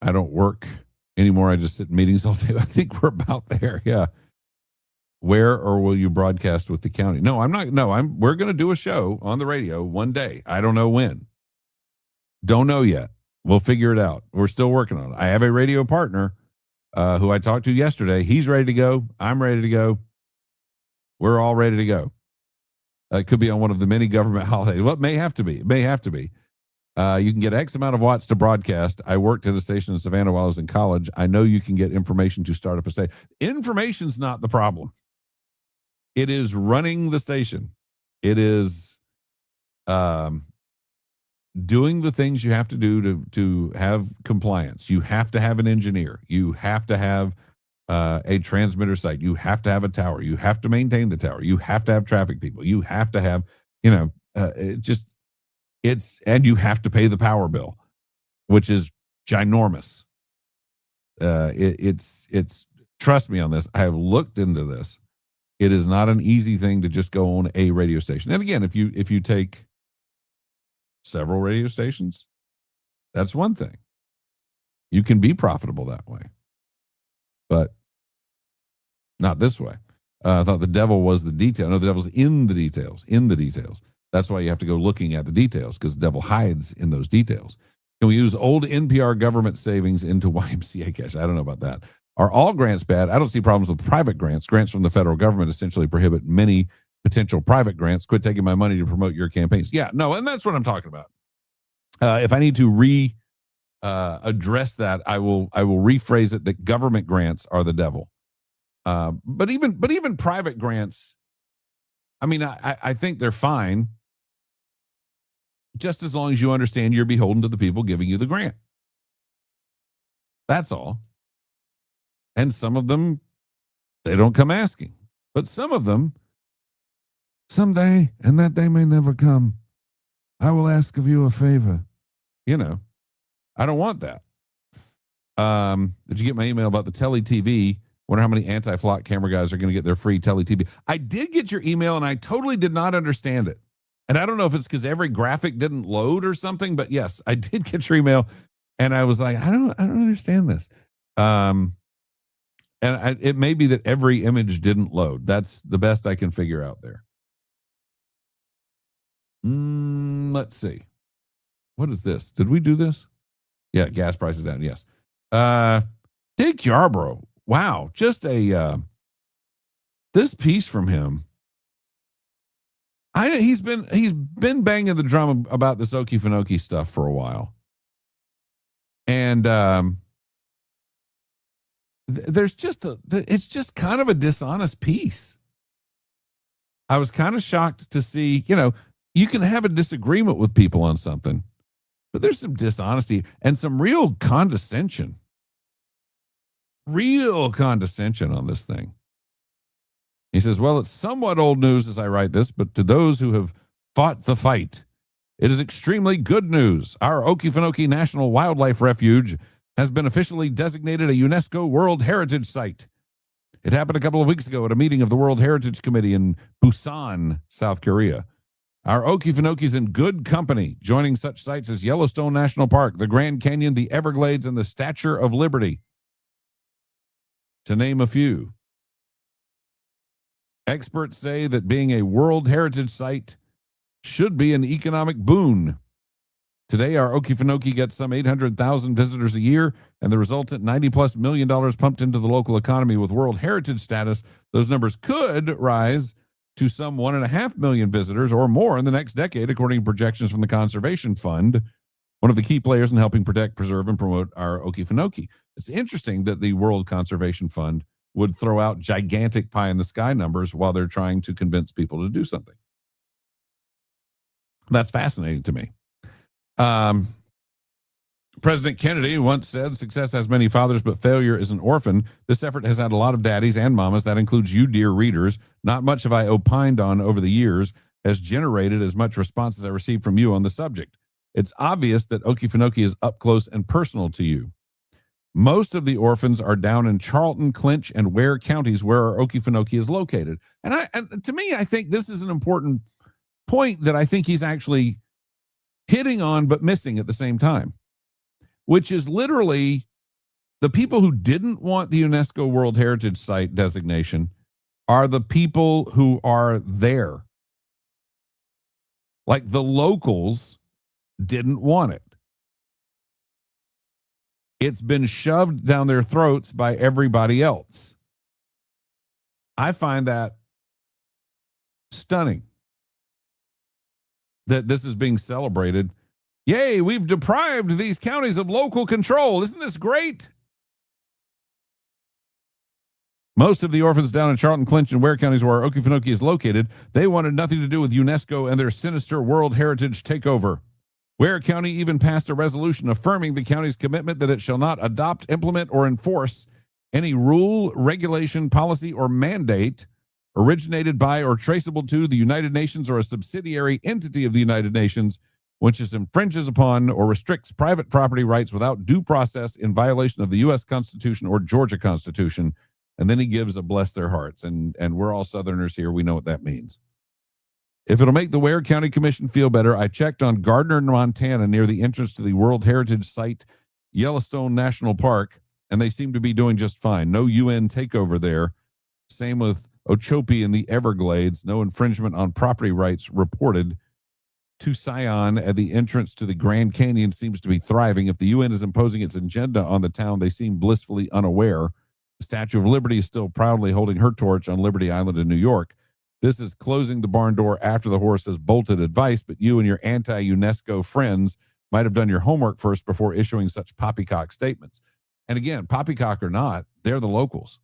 I don't work anymore. I just sit in meetings all day. I think we're about there. Yeah. Where or will you broadcast with the county? No, I'm not. No, we're going to do a show on the radio one day. I don't know when. Don't know yet. We'll figure it out. We're still working on it. I have a radio partner who I talked to yesterday. He's ready to go. I'm ready to go. We're all ready to go. It could be on one of the many government holidays. Well, it may have to be. It may have to be. You can get X amount of watts to broadcast. I worked at a station in Savannah while I was in college. I know you can get information to start up a station. Information's not the problem. It is running the station. It is doing the things you have to do to have compliance. You have to have an engineer. You have to have a transmitter site. You have to have a tower. You have to maintain the tower. You have to have traffic people. You have to have, and you have to pay the power bill, which is ginormous. It's trust me on this. I have looked into this. It is not an easy thing to just go on a radio station. And again, if you take several radio stations, that's one thing. You can be profitable that way, but not this way. I thought the devil was the detail. No, the devil's in the details. That's why you have to go looking at the details, because the devil hides in those details. Can we use old NPR government savings into YMCA cash? I don't know about that. Are all grants bad? I don't see problems with private grants. Grants from the federal government essentially prohibit many potential private grants. Quit taking my money to promote your campaigns. Yeah, no, and that's what I'm talking about. If I need to address that, I will rephrase it that government grants are the devil. But even private grants, I mean, I think they're fine, just as long as you understand you're beholden to the people giving you the grant. That's all. And some of them, they don't come asking. But some of them, someday, and that day may never come, I will ask of you a favor. I don't want that. Did you get my email about the Tele TV? Wonder how many anti-flock camera guys are going to get their free Tele TV. I did get your email, and I totally did not understand it. And I don't know if it's because every graphic didn't load or something, but yes, I did get your email, and I was like, I don't understand this. It may be that every image didn't load. That's the best I can figure out there. Let's see. What is this? Did we do this? Yeah, gas prices down. Yes. Dick Yarbrough. Wow. Just this piece from him. He's been banging the drum about this Okefenokee stuff for a while. And there's it's just kind of a dishonest piece. I was kind of shocked to see, you can have a disagreement with people on something, but there's some dishonesty and some real condescension on this thing. He says, well, it's somewhat old news as I write this, but to those who have fought the fight, it is extremely good news. Our Okefenokee National Wildlife Refuge has been officially designated a UNESCO World Heritage Site. It happened a couple of weeks ago at a meeting of the World Heritage Committee in Busan, South Korea. Our Okefenokee's in good company, joining such sites as Yellowstone National Park, the Grand Canyon, the Everglades, and the Statue of Liberty, to name a few. Experts say that being a World Heritage Site should be an economic boon. Today, our Okefenokee gets some 800,000 visitors a year, and the resultant $90+ million pumped into the local economy. With World Heritage status, those numbers could rise to some 1.5 million visitors or more in the next decade, according to projections from the Conservation Fund, one of the key players in helping protect, preserve, and promote our Okefenokee. It's interesting that the World Conservation Fund would throw out gigantic pie-in-the-sky numbers while they're trying to convince people to do something. That's fascinating to me. President Kennedy once said, success has many fathers, but failure is an orphan. This effort has had a lot of daddies and mamas. That includes you, dear readers. Not much have I opined on over the years has generated as much response as I received from you on the subject. It's obvious that Okefenokee is up close and personal to you. Most of the orphans are down in Charlton, Clinch, and Ware counties, where our Okefenokee is located. And to me, I think this is an important point that I think he's actually hitting on but missing at the same time, which is literally the people who didn't want the UNESCO World Heritage Site designation are the people who are there. Like the locals didn't want it. It's been shoved down their throats by everybody else. I find that stunning that this is being celebrated. Yay, we've deprived these counties of local control. Isn't this great? Most of the orphans down in Charlton, Clinch, and Ware counties where Okefenokee is located, they wanted nothing to do with UNESCO and their sinister World Heritage takeover. Ware County even passed a resolution affirming the county's commitment that it shall not adopt, implement, or enforce any rule, regulation, policy, or mandate originated by or traceable to the United Nations or a subsidiary entity of the United Nations, which infringes upon or restricts private property rights without due process in violation of the U.S. Constitution or Georgia Constitution. And then he gives a bless their hearts. And we're all Southerners here. We know what that means. If it'll make the Ware County Commission feel better, I checked on Gardner, Montana, near the entrance to the World Heritage Site, Yellowstone National Park, and they seem to be doing just fine. No UN takeover there. Same with Okeechobee in the Everglades. No infringement on property rights reported. Tucson at the entrance to the Grand Canyon seems to be thriving. If the UN is imposing its agenda on the town, they seem blissfully unaware. The Statue of Liberty is still proudly holding her torch on Liberty Island in New York. This is closing the barn door after the horse has bolted advice, but you and your anti-UNESCO friends might have done your homework first before issuing such poppycock statements. And again, poppycock or not, they're the locals.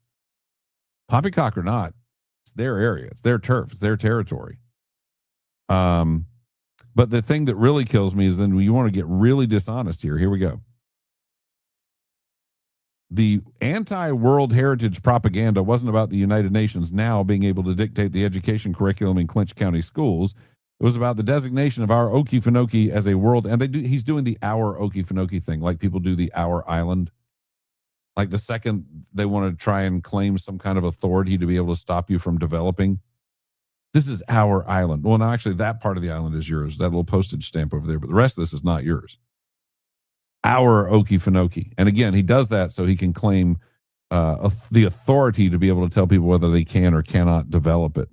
Poppycock or not, it's their area, it's their turf, it's their territory. But the thing that really kills me is then you want to get really dishonest here. Here we go. The anti-World Heritage propaganda wasn't about the United Nations now being able to dictate the education curriculum in Clinch County schools. It was about the designation of our Okefenokee as a world, and he's doing the our Okefenokee thing, like people do the our island. Like the second they want to try and claim some kind of authority to be able to stop you from developing. This is our island. Well, no, actually, that part of the island is yours. That little postage stamp over there, but the rest of this is not yours. Our Okefenokee. And again, he does that so he can claim the authority to be able to tell people whether they can or cannot develop it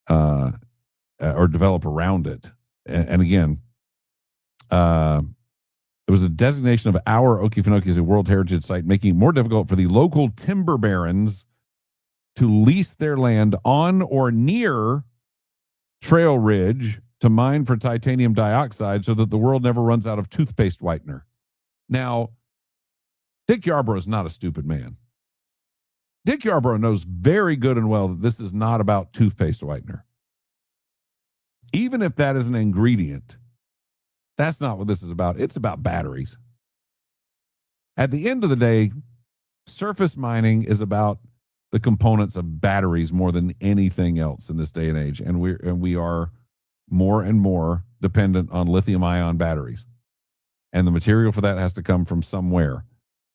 or develop around it. And again, it was a designation of our Okefenokee as a World Heritage Site, making it more difficult for the local timber barons to lease their land on or near Trail Ridge to mine for titanium dioxide so that the world never runs out of toothpaste whitener. Now, Dick Yarborough is not a stupid man. Dick Yarborough knows very good and well that this is not about toothpaste whitener. Even if that is an ingredient, that's not what this is about. It's about batteries. At the end of the day, surface mining is about the components of batteries more than anything else in this day and age. And we are more and more dependent on lithium-ion batteries. And the material for that has to come from somewhere.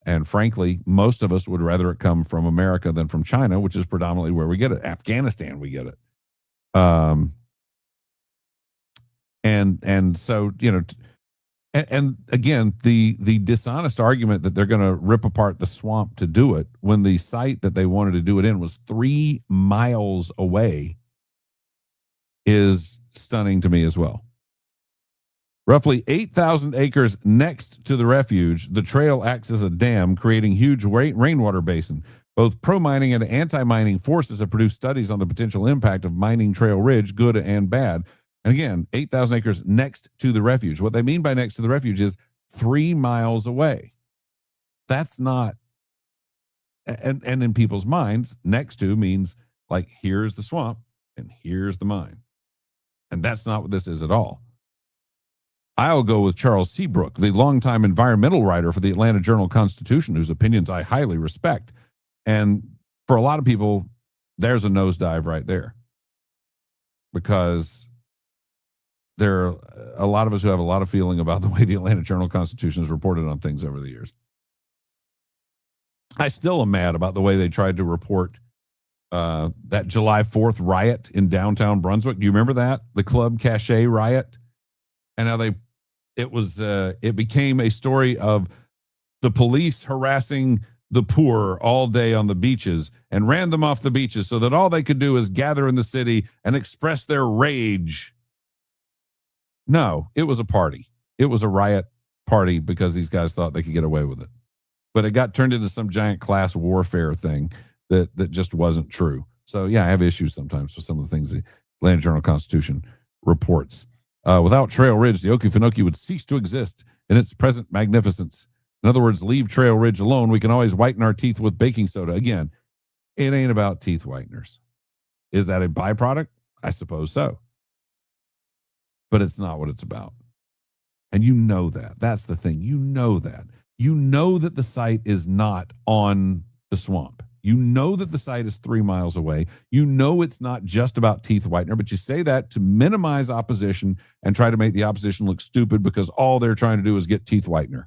And frankly, most of us would rather it come from America than from China, which is predominantly where we get it. Afghanistan, we get it. And so, you know, and again, the dishonest argument that they're going to rip apart the swamp to do it when the site that they wanted to do it in was 3 miles away is stunning to me as well. Roughly 8,000 acres next to the refuge, the trail acts as a dam, creating huge rainwater basin. Both pro-mining and anti-mining forces have produced studies on the potential impact of mining Trail Ridge, good and bad. And again, 8,000 acres next to the refuge. What they mean by next to the refuge is 3 miles away. That's not, and in people's minds, next to means like, here's the swamp and here's the mine. And that's not what this is at all. I'll go with Charles Seabrook, the longtime environmental writer for the Atlanta Journal-Constitution, whose opinions I highly respect. And for a lot of people, there's a nosedive right there. Because there are a lot of us who have a lot of feeling about the way the Atlanta Journal-Constitution has reported on things over the years. I still am mad about the way they tried to report that July 4th riot in downtown Brunswick. Do you remember that? The Club Cache riot? And how it became a story of the police harassing the poor all day on the beaches and ran them off the beaches so that all they could do is gather in the city and express their rage. No, it was a party. It was a riot party because these guys thought they could get away with it. But it got turned into some giant class warfare thing that just wasn't true. So, yeah, I have issues sometimes with some of the things the Atlanta Journal-Constitution reports. Without Trail Ridge, the Okefenokee would cease to exist in its present magnificence. In other words, leave Trail Ridge alone. We can always whiten our teeth with baking soda. Again, it ain't about teeth whiteners. Is that a byproduct? I suppose so. But it's not what it's about. And you know that. That's the thing. You know that. You know that the site is not on the swamp. You know that the site is 3 miles away. You know it's not just about teeth whitener, but you say that to minimize opposition and try to make the opposition look stupid because all they're trying to do is get teeth whitener.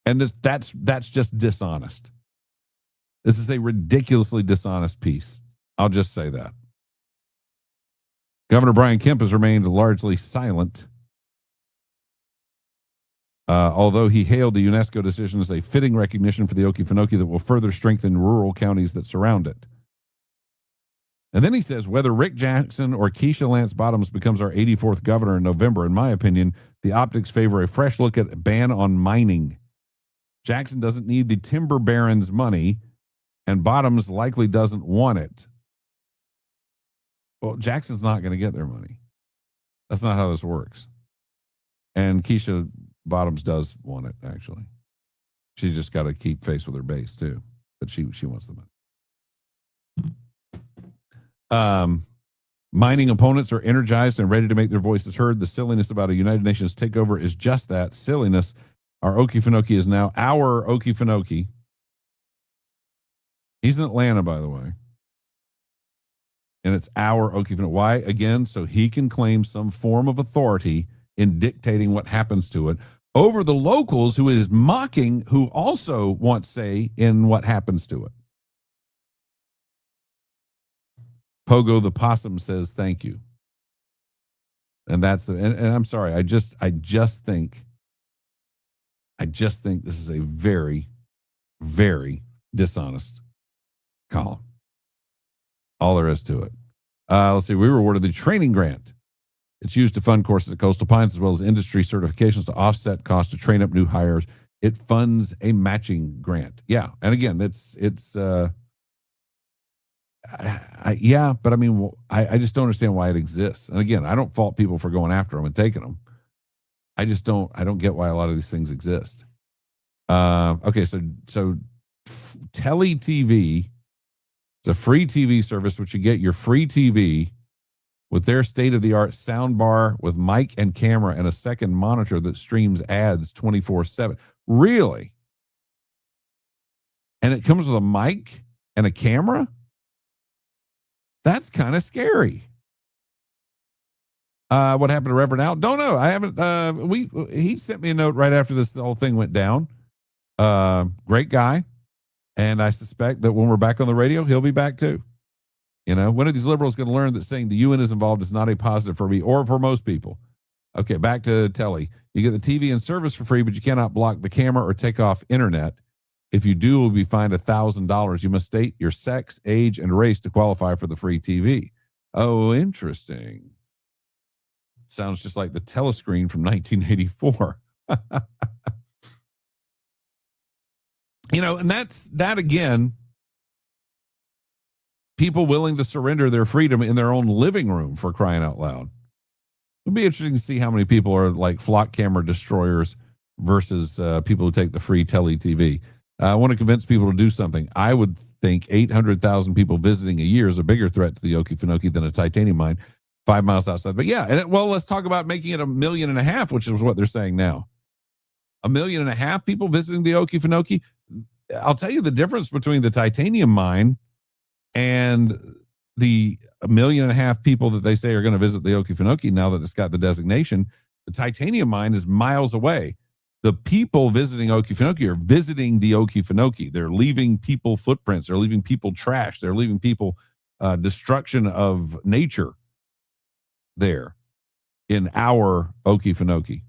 And that's just dishonest. This is a ridiculously dishonest piece. I'll just say that. Governor Brian Kemp has remained largely silent, although he hailed the UNESCO decision as a fitting recognition for the Okefenokee that will further strengthen rural counties that surround it. And then he says, whether Rick Jackson or Keisha Lance Bottoms becomes our 84th governor in November, in my opinion, the optics favor a fresh look at a ban on mining. Jackson doesn't need the timber barons' money, and Bottoms likely doesn't want it. Well, Jackson's not going to get their money. That's not how this works. And Keisha Bottoms does want it, actually. She's just got to keep face with her base, too. But she wants the money. Mining opponents are energized and ready to make their voices heard. The silliness about a United Nations takeover is just that, silliness. Our Okefenokee is now our Okefenokee. He's in Atlanta, by the way. And it's our Okefenokee. Why? Again, so he can claim some form of authority in dictating what happens to it over the locals who is mocking, who also want say in what happens to it. Pogo the possum says thank you. And that's and I'm sorry, I just think this is a very, very dishonest column. All there is to it. Let's see. We were awarded the training grant. It's used to fund courses at Coastal Pines as well as industry certifications to offset costs to train up new hires. It funds a matching grant. Yeah. And again, yeah, but I mean, I just don't understand why it exists. And again, I don't fault people for going after them and taking them. I don't get why a lot of these things exist. Okay. So Telly TV, it's a free TV service, which you get your free TV with their state-of-the-art sound bar with mic and camera and a second monitor that streams ads 24/7. Really? And it comes with a mic and a camera? That's kind of scary. What happened to Reverend Al? Don't know. I haven't. He sent me a note right after this whole thing went down. Great guy. And I suspect that when we're back on the radio, he'll be back too. You know, when are these liberals going to learn that saying the UN is involved is not a positive for me or for most people? Okay, back to Telly. You get the TV and service for free, but you cannot block the camera or take off internet. If you do, will be fined $1,000. You must state your sex, age, and race to qualify for the free TV. Oh, interesting. Sounds just like the telescreen from 1984. You know, and that again, people willing to surrender their freedom in their own living room, for crying out loud. It'll be interesting to see how many people are like flock camera destroyers versus people who take the free Telly TV. I want to convince people to do something. I would think 800,000 people visiting a year is a bigger threat to the Okefenokee than a titanium mine. 5 miles outside. But yeah, and let's talk about making it 1.5 million, which is what they're saying now. 1.5 million people visiting the Okefenokee. I'll tell you the difference between the titanium mine and the 1.5 million people that they say are going to visit the Okefenokee now that it's got the designation. The titanium mine is miles away. The people visiting Okefenokee are visiting the Okefenokee. They're leaving people footprints. They're leaving people trash. They're leaving people destruction of nature there in our Okefenokee.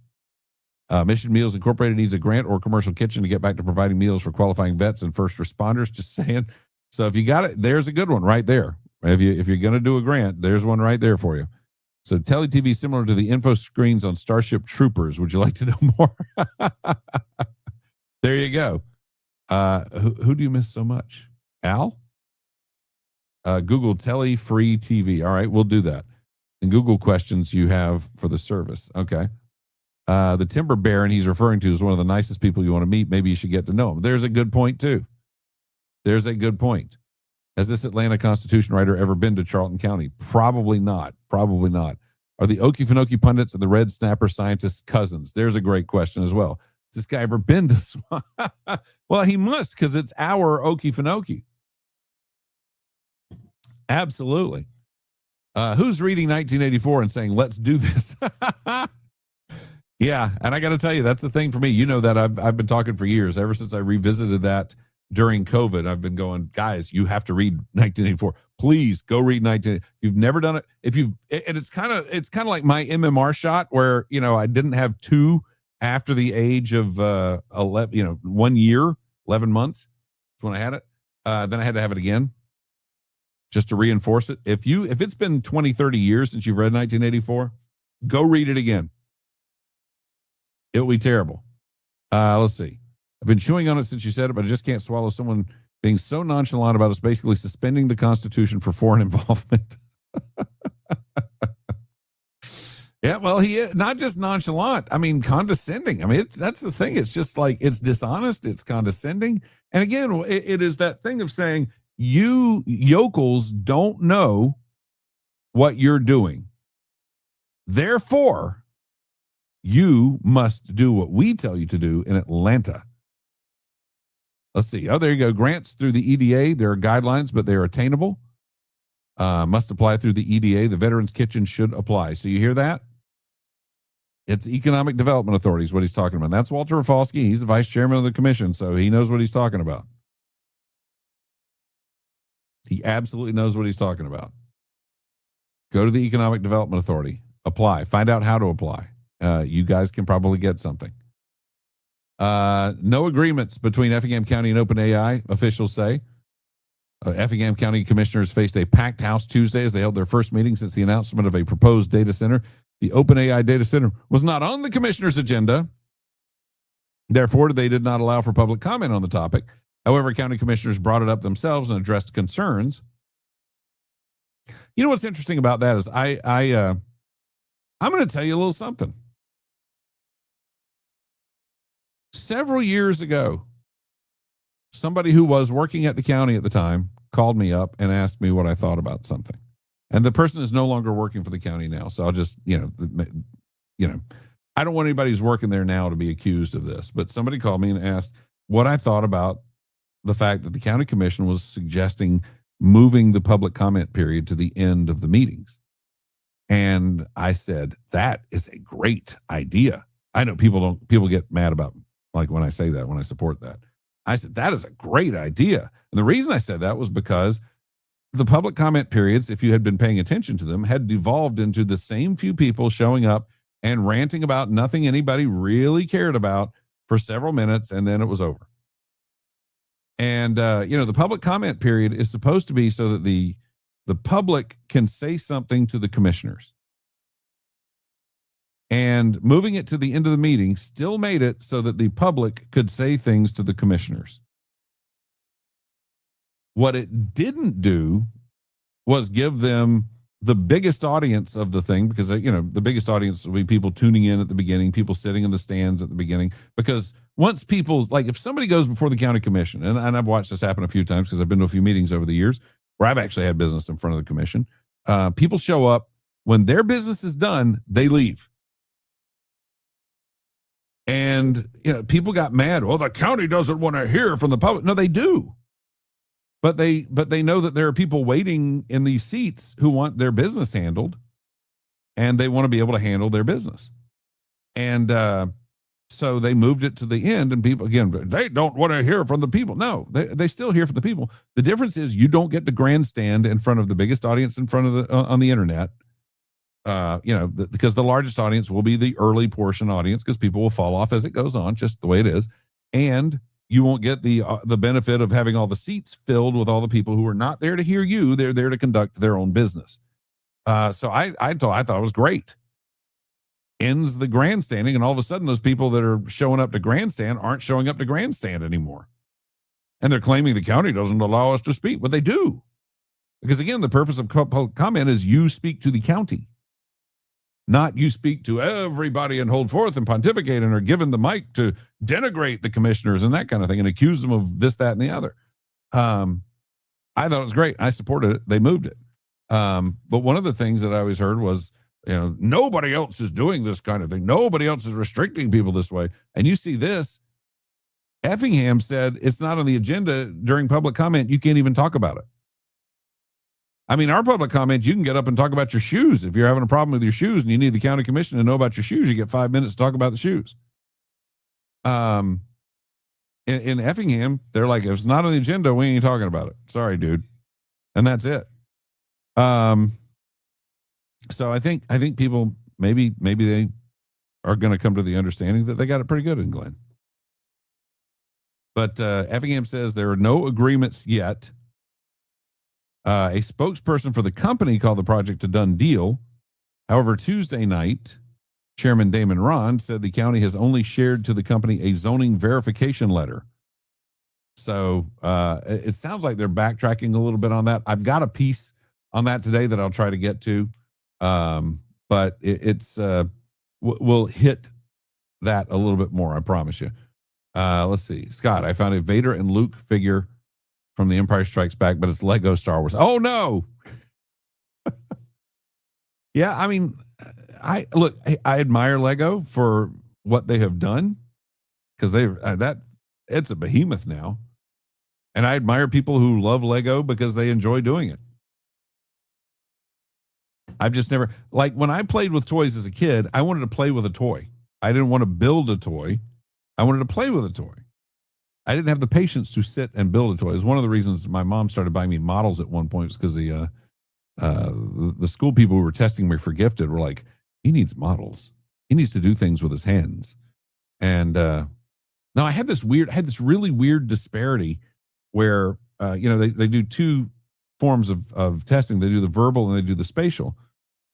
Mission Meals Incorporated needs a grant or commercial kitchen to get back to providing meals for qualifying vets and first responders. Just saying. So if you got it, there's a good one right there. If you're going to do a grant, there's one right there for you. So Tele-TV similar to the info screens on Starship Troopers. Would you like to know more? There you go. Who do you miss so much? Al? Google Tele Free TV. All right, we'll do that. And Google questions you have for the service. Okay. The timber baron he's referring to is one of the nicest people you want to meet. Maybe you should get to know him. There's a good point, too. There's a good point. Has this Atlanta Constitution writer ever been to Charlton County? Probably not. Probably not. Are the Okefenokee pundits and the red snapper scientists cousins? There's a great question as well. Has this guy ever been to? Well, he must, because it's our Okefenokee. Absolutely. Who's reading 1984 and saying, let's do this? Yeah, and I got to tell you, that's the thing for me. You know that I've been talking for years. Ever since I revisited that during COVID, I've been going, guys, you have to read 1984. Please go read 19. If you've never done it, and it's kind of like my MMR shot where, I didn't have 2 after the age of 11, 1 year, 11 months. That's when I had it. Then I had to have it again just to reinforce it. If it's been 20, 30 years since you've read 1984, go read it again. It'll be terrible. Let's see. I've been chewing on it since you said it, but I just can't swallow someone being so nonchalant about us basically suspending the Constitution for foreign involvement. Yeah, well, he is not just nonchalant. I mean, condescending. I mean, that's the thing. It's just like, it's dishonest. It's condescending. And again, it is that thing of saying, you yokels don't know what you're doing. Therefore, you must do what we tell you to do in Atlanta. Let's see. Oh, there you go. Grants through the EDA. There are guidelines, but they're attainable. Must apply through the EDA. The Veterans Kitchen should apply. So you hear that? It's Economic Development Authority is what he's talking about. That's Walter Rafalski. He's the vice chairman of the commission, so he knows what he's talking about. He absolutely knows what he's talking about. Go to the Economic Development Authority. Apply. Find out how to apply. You guys can probably get something. No agreements between Effingham County and OpenAI, officials say. Effingham County commissioners faced a packed house Tuesday as they held their first meeting since the announcement of a proposed data center. The OpenAI data center was not on the commissioner's agenda. Therefore, they did not allow for public comment on the topic. However, county commissioners brought it up themselves and addressed concerns. You know what's interesting about that is I'm going to tell you a little something. Several years ago, somebody who was working at the county at the time called me up and asked me what I thought about something. And the person is no longer working for the county now. So I'll just, I don't want anybody who's working there now to be accused of this. But somebody called me and asked what I thought about the fact that the county commission was suggesting moving the public comment period to the end of the meetings. And I said, that is a great idea. I know people get mad about, like, when I say that, when I support that. I said, that is a great idea. And the reason I said that was because the public comment periods, if you had been paying attention to them, had devolved into the same few people showing up and ranting about nothing anybody really cared about for several minutes, and then it was over. And, the public comment period is supposed to be so that the public can say something to the commissioners. And moving it to the end of the meeting still made it so that the public could say things to the commissioners. What it didn't do was give them the biggest audience of the thing, because, the biggest audience will be people tuning in at the beginning, people sitting in the stands at the beginning. Because once people, like, if somebody goes before the county commission, and I've watched this happen a few times because I've been to a few meetings over the years where I've actually had business in front of the commission, people show up when their business is done, they leave. And, people got mad. Well, the county doesn't want to hear from the public. No, they do. But they know that there are people waiting in these seats who want their business handled, and they want to be able to handle their business. And so they moved it to the end, and people, again, they don't want to hear from the people. No, they still hear from the people. The difference is you don't get to grandstand in front of the biggest audience in front of on the internet. Because the largest audience will be the early portion audience, because people will fall off as it goes on, just the way it is. And you won't get the benefit of having all the seats filled with all the people who are not there to hear you. They're there to conduct their own business. So I thought it was great. Ends the grandstanding, and all of a sudden those people that are showing up to grandstand aren't showing up to grandstand anymore. And they're claiming the county doesn't allow us to speak. But they do. Because again, the purpose of public comment is you speak to the county. Not you speak to everybody and hold forth and pontificate and are given the mic to denigrate the commissioners and that kind of thing and accuse them of this, that, and the other. I thought it was great. I supported it. They moved it. But one of the things that I always heard was, nobody else is doing this kind of thing. Nobody else is restricting people this way. And you see this, Effingham said it's not on the agenda during public comment. You can't even talk about it. I mean, our public comment, you can get up and talk about your shoes. If you're having a problem with your shoes and you need the county commission to know about your shoes, you get 5 minutes to talk about the shoes. In Effingham, they're like, if it's not on the agenda, we ain't talking about it. Sorry, dude. And that's it. So I think people, maybe they are going to come to the understanding that they got it pretty good in Glenn. But Effingham says there are no agreements yet. A spokesperson for the company called the project a done deal. However, Tuesday night, Chairman Damon Ron said the county has only shared to the company a zoning verification letter. So it sounds like they're backtracking a little bit on that. I've got a piece on that today that I'll try to get to. But we'll hit that a little bit more, I promise you. Let's see. Scott, I found a Vader and Luke figure from The Empire Strikes Back, but it's Lego Star Wars. Oh, no. Yeah, I mean, I admire Lego for what they have done, because it's a behemoth now. And I admire people who love Lego because they enjoy doing it. I've just never, like when I played with toys as a kid, I wanted to play with a toy. I didn't want to build a toy. I wanted to play with a toy. I didn't have the patience to sit and build a toy. It was one of the reasons my mom started buying me models at one point, because the school people who were testing me for gifted were like, he needs models. He needs to do things with his hands. And now I had this really weird disparity where, they do two forms of testing. They do the verbal and they do the spatial.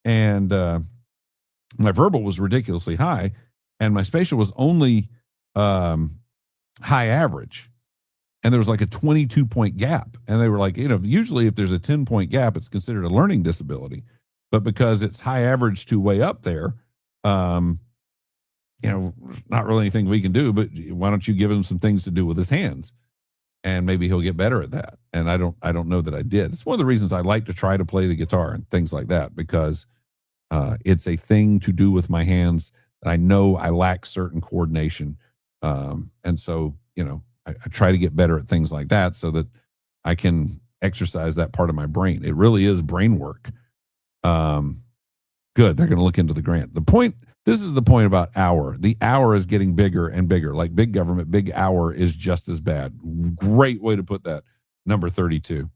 And my verbal was ridiculously high, and my spatial was only high average. And there was like a 22-point gap. And they were like, usually if there's a 10-point gap, it's considered a learning disability. But because it's high average to way up there, not really anything we can do, but why don't you give him some things to do with his hands? And maybe he'll get better at that. And I don't know that I did. It's one of the reasons I like to try to play the guitar and things like that, because it's a thing to do with my hands. I know I lack certain coordination. And so, I try to get better at things like that so that I can exercise that part of my brain. It really is brain work. Good. They're going to look into the grant. This is the point about hour. The hour is getting bigger and bigger. Like big government, big hour is just as bad. Great way to put that. Number 32.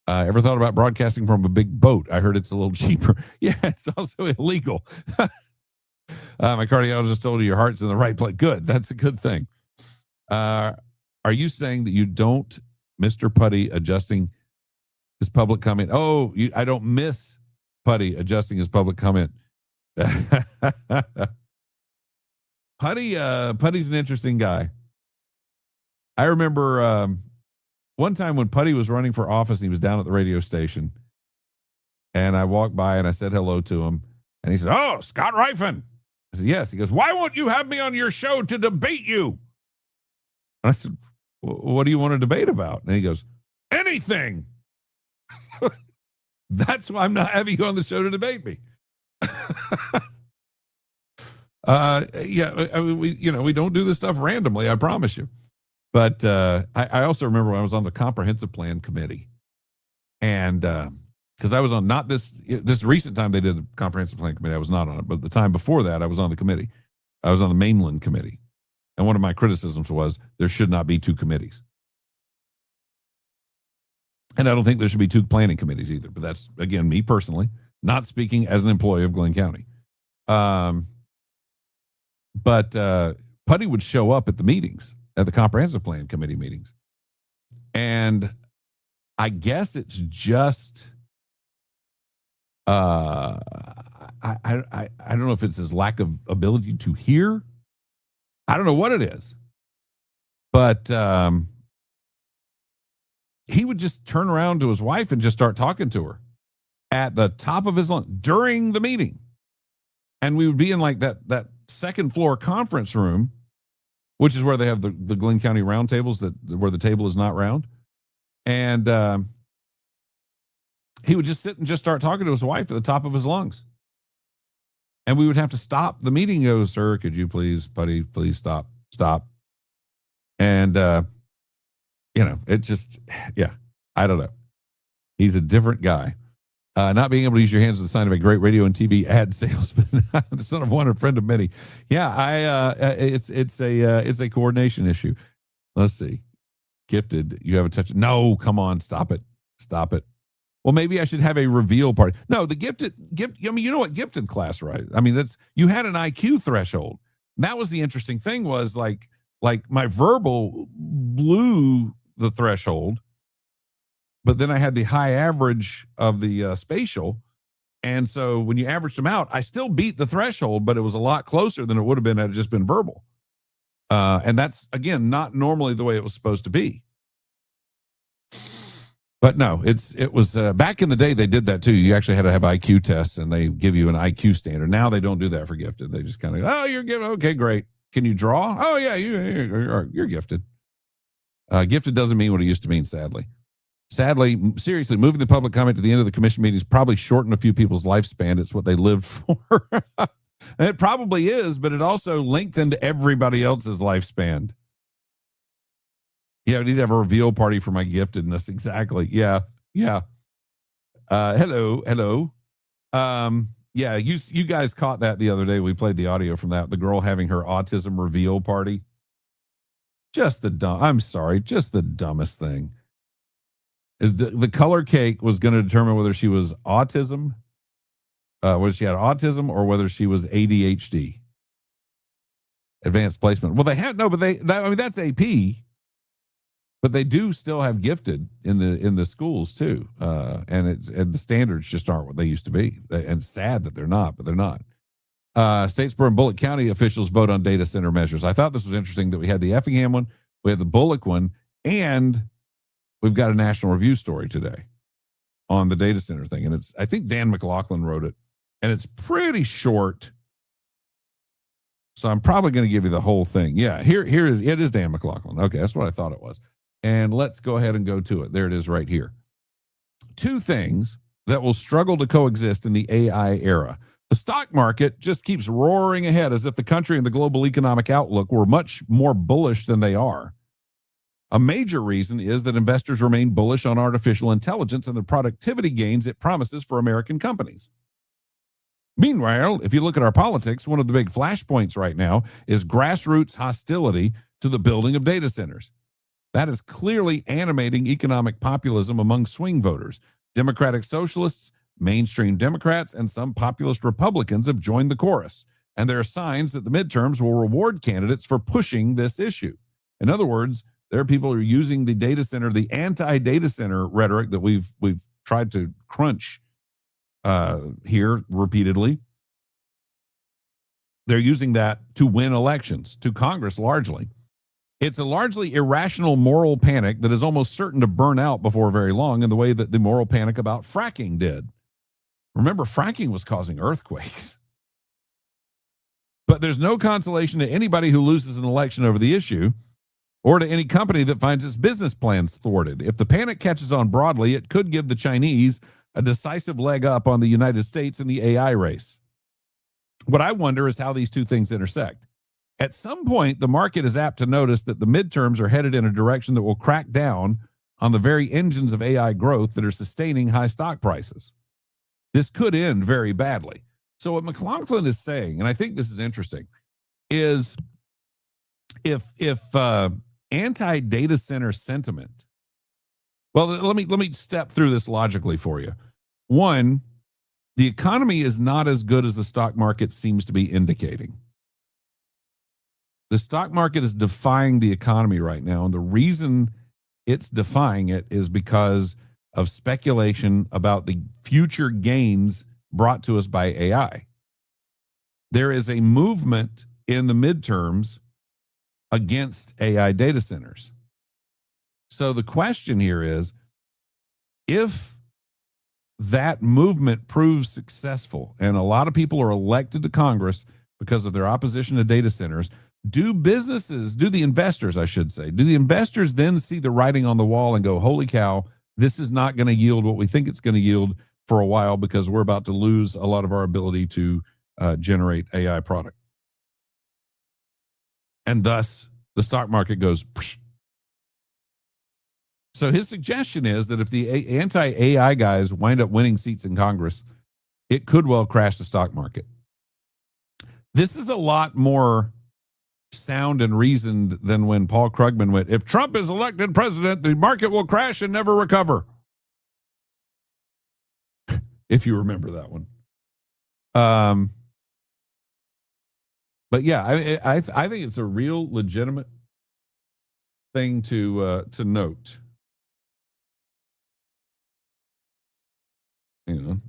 Ever thought about broadcasting from a big boat? I heard it's a little cheaper. Yeah, it's also illegal. My cardiologist told you your heart's in the right place. Good. That's a good thing. Are you saying that you don't, Mr. Putty, adjusting his public comment? Oh, I don't miss Putty adjusting his public comment. Putty's an interesting guy. I remember one time when Putty was running for office, and he was down at the radio station, and I walked by and I said hello to him, and he said, "Oh, Scott Rifen." I said, "Yes." He goes, "Why won't you have me on your show to debate you?" And I said, "What do you want to debate about?" And he goes, "Anything." That's why I'm not having you on the show to debate me. Yeah, I mean, we don't do this stuff randomly, I promise you. But I also remember when I was on the comprehensive plan committee, and because I was on not this recent time they did the comprehensive plan committee, I was not on it, but the time before that I was on the committee. I was on the mainland committee, and one of my criticisms was there should not be two committees, and I don't think there should be two planning committees either. But that's, again, me personally, not speaking as an employee of Glenn County. But Putty would show up at the meetings, at the comprehensive plan committee meetings, and I guess it's just I don't know if it's his lack of ability to hear. I don't know what it is, but he would just turn around to his wife and just start talking to her at the top of his lungs during the meeting, and we would be in like that second floor conference room, which is where they have the Glenn County round tables, where the table is not round. And he would just sit and just start talking to his wife at the top of his lungs. And we would have to stop the meeting and go, "Sir, could you please, Putty, please stop. And, it just, yeah, I don't know. He's a different guy. Not being able to use your hands is the sign of a great radio and TV ad salesman. The son of one, a friend of many. Yeah, it's a coordination issue. Let's see. Gifted, you have a touch. No, come on, stop it. Well, maybe I should have a reveal party. No, the gifted. I mean, you know what gifted class, right? I mean, you had an IQ threshold. And that was the interesting thing, was like my verbal blew the threshold, but then I had the high average of the spatial. And so when you averaged them out, I still beat the threshold, but it was a lot closer than it would have been had it just been verbal. And that's, again, not normally the way it was supposed to be. But no, it was back in the day, they did that too. You actually had to have IQ tests, and they give you an IQ standard. Now they don't do that for gifted. They just kind of, "Oh, you're gifted. Okay, great. Can you draw? Oh, yeah, you're gifted." Gifted doesn't mean what it used to mean, sadly. Seriously, moving the public comment to the end of the commission meetings probably shortened a few people's lifespan. It's what they lived for. It probably is, but it also lengthened everybody else's lifespan. Yeah, we need to have a reveal party for my giftedness. Exactly. Yeah. Hello. Yeah, you guys caught that the other day. We played the audio from that. The girl having her autism reveal party. Just the dumbest thing. Is the color cake was going to determine whether she was autism, whether she had autism, or whether she was ADHD. Advanced placement. Well, that's AP. But they do still have gifted in the schools too, and the standards just aren't what they used to be. And it's sad that they're not, but they're not. Statesboro and Bullock County officials vote on data center measures. I thought this was interesting that we had the Effingham one, we had the Bullock one, and we've got a National Review story today on the data center thing. And I think Dan McLaughlin wrote it, and it's pretty short. So I'm probably going to give you the whole thing. Yeah, it is Dan McLaughlin. Okay, that's what I thought it was. And let's go ahead and go to it. There it is right here. 2 things that will struggle to coexist in the AI era. The stock market just keeps roaring ahead as if the country and the global economic outlook were much more bullish than they are. A major reason is that investors remain bullish on artificial intelligence and the productivity gains it promises for American companies. Meanwhile, if you look at our politics, one of the big flashpoints right now is grassroots hostility to the building of data centers. That is clearly animating economic populism among swing voters. Democratic socialists, mainstream Democrats, and some populist Republicans have joined the chorus. And there are signs that the midterms will reward candidates for pushing this issue. In other words, there are people who are using the data center, the anti-data center rhetoric that we've tried to crunch here repeatedly. They're using that to win elections, to Congress largely. It's a largely irrational moral panic that is almost certain to burn out before very long, in the way that the moral panic about fracking did. Remember, fracking was causing earthquakes. But there's no consolation to anybody who loses an election over the issue, or to any company that finds its business plans thwarted. If the panic catches on broadly, it could give the Chinese a decisive leg up on the United States in the AI race. What I wonder is how these two things intersect. At some point, the market is apt to notice that the midterms are headed in a direction that will crack down on the very engines of AI growth that are sustaining high stock prices. This could end very badly. So what McLaughlin is saying, and I think this is interesting, is if anti-data center sentiment, well, let me step through this logically for you. One, the economy is not as good as the stock market seems to be indicating. The stock market is defying the economy right now, and the reason it's defying it is because of speculation about the future gains brought to us by AI. There is a movement in the midterms against AI data centers. So the question here is, if that movement proves successful and a lot of people are elected to Congress because of their opposition to data centers, do the investors then see the writing on the wall and go, holy cow, this is not going to yield what we think it's going to yield for a while because we're about to lose a lot of our ability to generate AI product. And thus the stock market goes. Psh. So his suggestion is that if the anti-AI guys wind up winning seats in Congress, it could well crash the stock market. This is a lot more sound and reasoned than when Paul Krugman went, if Trump is elected president, the market will crash and never recover. If you remember that one. But yeah, I think it's a real legitimate thing to note. Hang on.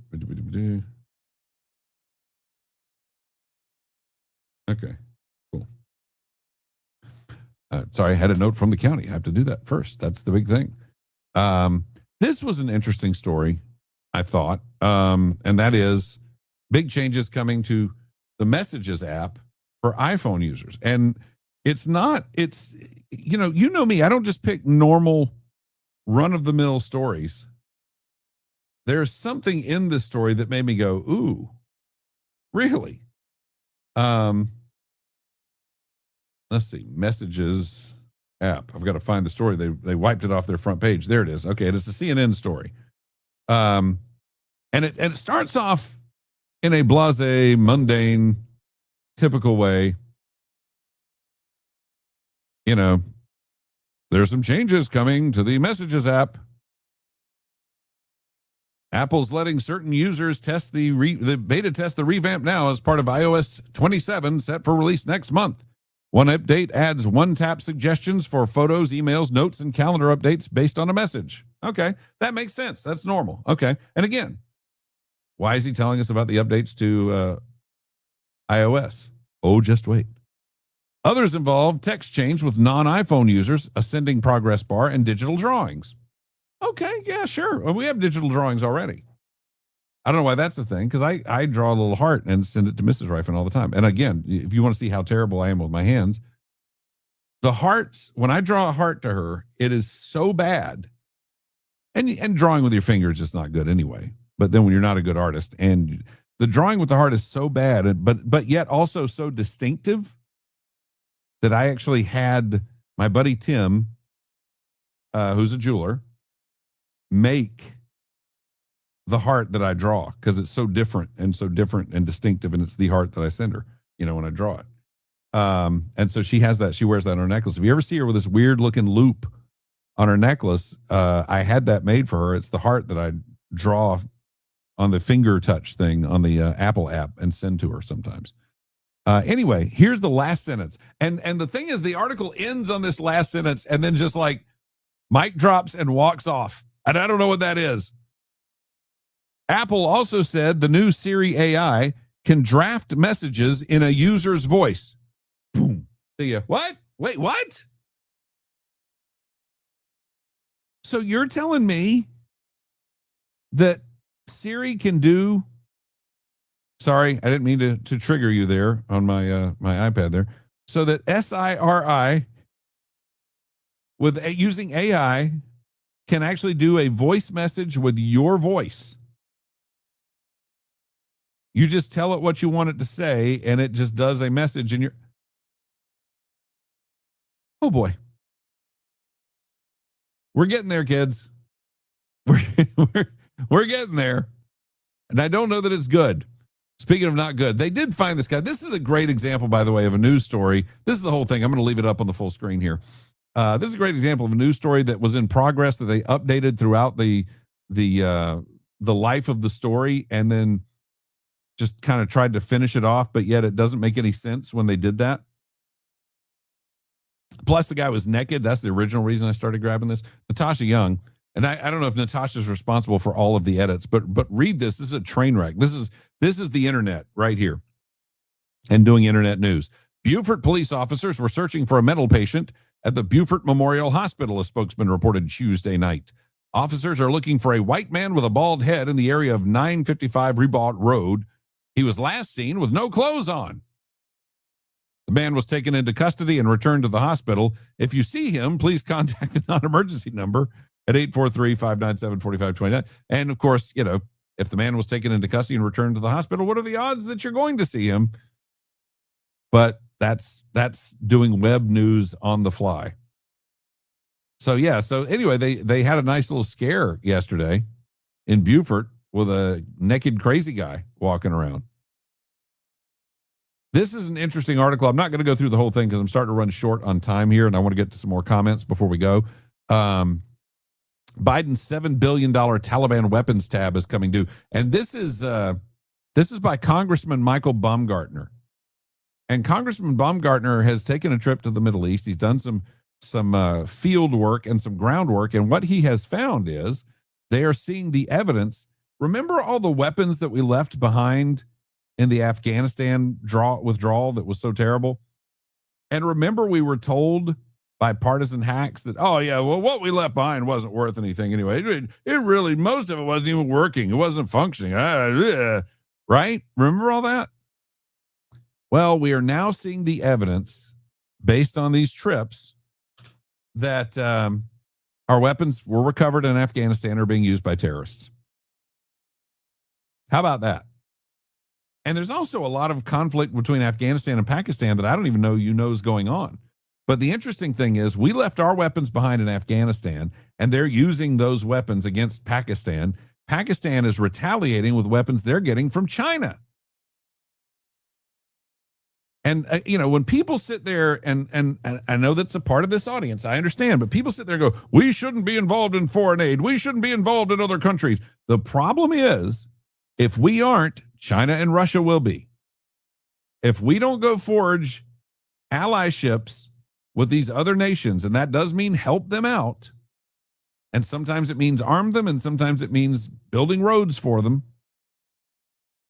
Okay, cool. Sorry, I had a note from the county. I have to do that first. That's the big thing. This was an interesting story, I thought, and that is big changes coming to the Messages app for iPhone users. And it's you know me, I don't just pick normal run-of-the-mill stories. There's something in this story that made me go, ooh, really? Let's see, Messages app. I've got to find the story. They wiped it off their front page. There it is. Okay, it is a CNN story. And it starts off in a blasé, mundane, typical way. You know, there's some changes coming to the Messages app. Apple's letting certain users test the beta test the revamp now as part of iOS 27 set for release next month. One update adds one-tap suggestions for photos, emails, notes, and calendar updates based on a message. Okay, that makes sense. That's normal. Okay, and again, why is he telling us about the updates to iOS? Oh, just wait. Others involve text change with non-iPhone users, ascending progress bar, and digital drawings. Okay, yeah, sure. Well, we have digital drawings already. I don't know why that's the thing, because I draw a little heart and send it to Mrs. Rifen all the time. And again, if you want to see how terrible I am with my hands, the hearts, when I draw a heart to her, it is so bad. And drawing with your finger is just not good anyway. But then when you're not a good artist, and the drawing with the heart is so bad, but yet also so distinctive, that I actually had my buddy Tim, who's a jeweler, make the heart that I draw, because it's so different and distinctive, and it's the heart that I send her, when I draw it. And so she has that. She wears that on her necklace. If you ever see her with this weird looking loop on her necklace, I had that made for her. It's the heart that I draw on the finger touch thing on the Apple app and send to her sometimes. Anyway, here's the last sentence. And the thing is, the article ends on this last sentence and then just like mic drops and walks off. And I don't know what that is. Apple also said the new Siri AI can draft messages in a user's voice. Boom. See ya. What? Wait, what? So you're telling me that Siri can do... Sorry, I didn't mean to trigger you there on my my iPad there. So that Siri with using AI can actually do a voice message with your voice. You just tell it what you want it to say, and it just does a message in your. Oh boy. We're getting there, kids. We're getting there. And I don't know that it's good. Speaking of not good, they did find this guy. This is a great example, by the way, of a news story. This is the whole thing. I'm going to leave it up on the full screen here. This is a great example of a news story that was in progress that they updated throughout the life of the story, and then just kind of tried to finish it off, but yet it doesn't make any sense when they did that. Plus, the guy was naked. That's the original reason I started grabbing this. Natasha Young, and I don't know if Natasha's responsible for all of the edits, but read this. This is a train wreck. This is the internet right here, and doing internet news. Beaufort police officers were searching for a mental patient at the Beaufort Memorial Hospital, a spokesman reported Tuesday night. Officers are looking for a white man with a bald head in the area of 955 Ribault Road. He was last seen with no clothes on. The man was taken into custody and returned to the hospital. If you see him, please contact the non-emergency number at 843-597-4529. And of course, if the man was taken into custody and returned to the hospital, what are the odds that you're going to see him? But that's doing web news on the fly. So anyway, they had a nice little scare yesterday in Beaufort with a naked crazy guy walking around. This is an interesting article. I'm not going to go through the whole thing because I'm starting to run short on time here, and I want to get to some more comments before we go. Biden's $7 billion Taliban weapons tab is coming due. And this is by Congressman Michael Baumgartner. And Congressman Baumgartner has taken a trip to the Middle East. He's done some field work and some groundwork. And what he has found is they are seeing the evidence. Remember all the weapons that we left behind in the Afghanistan withdrawal that was so terrible? And remember, we were told by partisan hacks that, what we left behind wasn't worth anything anyway. It really, most of it wasn't even working. It wasn't functioning. Right? Remember all that? Well, we are now seeing the evidence based on these trips that our weapons were recovered in Afghanistan are being used by terrorists. How about that? And there's also a lot of conflict between Afghanistan and Pakistan that I don't even know is going on. But the interesting thing is we left our weapons behind in Afghanistan, and they're using those weapons against Pakistan. Pakistan is retaliating with weapons they're getting from China. And, when people sit there and I know that's a part of this audience, I understand, but people sit there and go, we shouldn't be involved in foreign aid. We shouldn't be involved in other countries. The problem is, if we aren't, China and Russia will be. If we don't go forge allyships with these other nations, and that does mean help them out, and sometimes it means arm them, and sometimes it means building roads for them,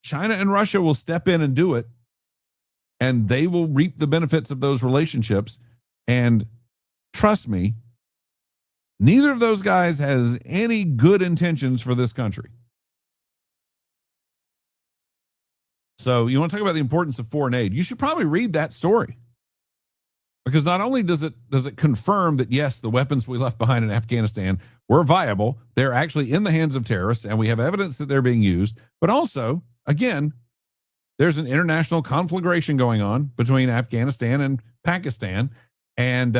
China and Russia will step in and do it, and they will reap the benefits of those relationships. And trust me, neither of those guys has any good intentions for this country. So you want to talk about the importance of foreign aid? You should probably read that story, because not only does it confirm that, yes, the weapons we left behind in Afghanistan were viable, they're actually in the hands of terrorists, and we have evidence that they're being used, but also, again, there's an international conflagration going on between Afghanistan and Pakistan, and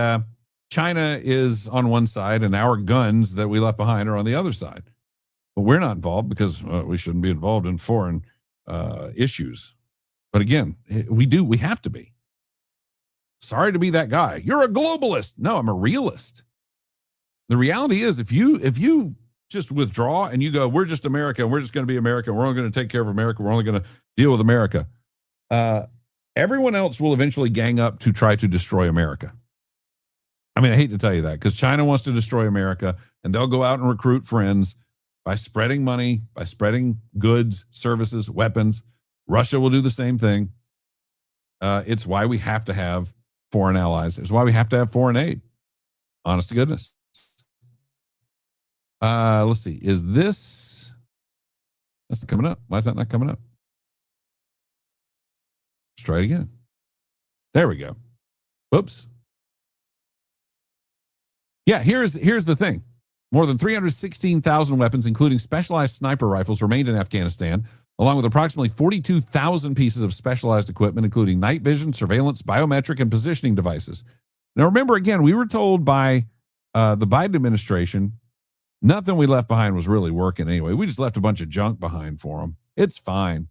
China is on one side, and our guns that we left behind are on the other side. But we're not involved because we shouldn't be involved in foreign issues. But again, we have to be. Sorry to be that guy. You're a globalist. No, I'm a realist. The reality is, if you just withdraw and you go, we're just America, and we're just going to be America, and we're only going to take care of America, we're only going to deal with America, everyone else will eventually gang up to try to destroy America. I mean, I hate to tell you that, because China wants to destroy America, and they'll go out and recruit friends by spreading money, by spreading goods, services, weapons. Russia will do the same thing. It's why we have to have foreign allies. It's why we have to have foreign aid. Honest to goodness. Let's see. That's not coming up. Why is that not coming up? Let's try it again. There we go. Whoops. Yeah, here's the thing. More than 316,000 weapons, including specialized sniper rifles, remained in Afghanistan, along with approximately 42,000 pieces of specialized equipment, including night vision, surveillance, biometric, and positioning devices. Now, remember, again, we were told by the Biden administration, nothing we left behind was really working anyway. We just left a bunch of junk behind for them. It's fine.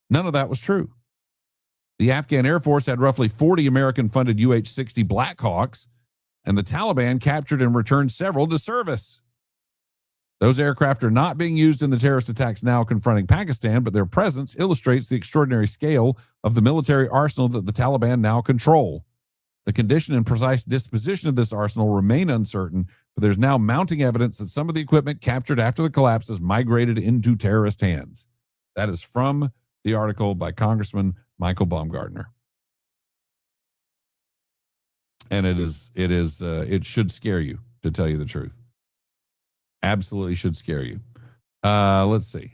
None of that was true. The Afghan Air Force had roughly 40 American-funded UH-60 Blackhawks, and the Taliban captured and returned several to service. Those aircraft are not being used in the terrorist attacks now confronting Pakistan, but their presence illustrates the extraordinary scale of the military arsenal that the Taliban now control. The condition and precise disposition of this arsenal remain uncertain, but there's now mounting evidence that some of the equipment captured after the collapse has migrated into terrorist hands. That is from the article by Congressman Michael Baumgartner. And it should scare you, to tell you the truth. Absolutely should scare you. Let's see.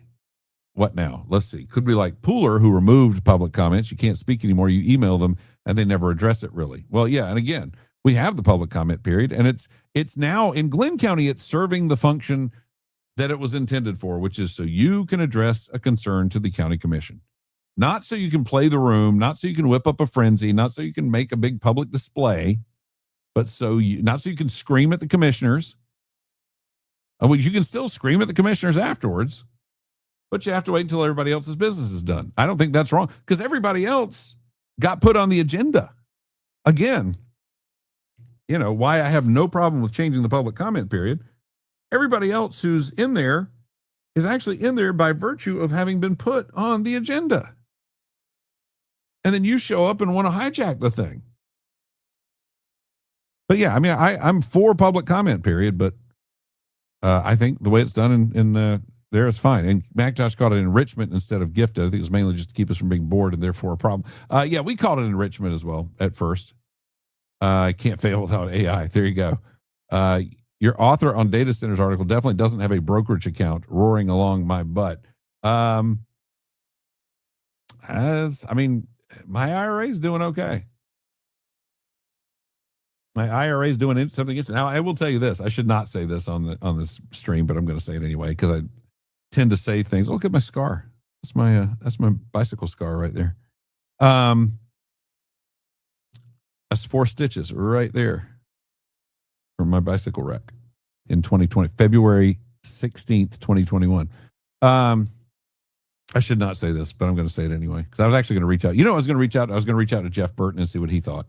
What now? Let's see. Could be like Pooler, who removed public comments. You can't speak anymore. You email them and they never address it really. Well, yeah. And again, we have the public comment period, and it's now in Glenn County, it's serving the function that it was intended for, which is so you can address a concern to the county commission. Not so you can play the room, not so you can whip up a frenzy, not so you can make a big public display, but not so you can scream at the commissioners. Well, you can still scream at the commissioners afterwards, but you have to wait until everybody else's business is done. I don't think that's wrong, because everybody else got put on the agenda. Again, why I have no problem with changing the public comment period. Everybody else who's in there is actually in there by virtue of having been put on the agenda. And then you show up and want to hijack the thing. But yeah, I mean, I'm for public comment period, but I think the way it's done in there is fine. And MacJosh called it enrichment instead of gifted. I think it was mainly just to keep us from being bored and therefore a problem. Yeah, we called it enrichment as well at first. I can't fail without AI. There you go. Your author on data centers article definitely doesn't have a brokerage account roaring along my butt. My IRA is doing okay. My IRA is doing something interesting. Now, I will tell you this. I should not say this on this stream, but I'm going to say it anyway because I tend to say things. Look at my scar. That's my bicycle scar right there. That's 4 stitches right there from my bicycle wreck in 2020, February 16th, 2021. I should not say this, but I'm going to say it anyway because I was actually going to reach out. I was going to reach out. I was going to reach out to Jeff Burton and see what he thought.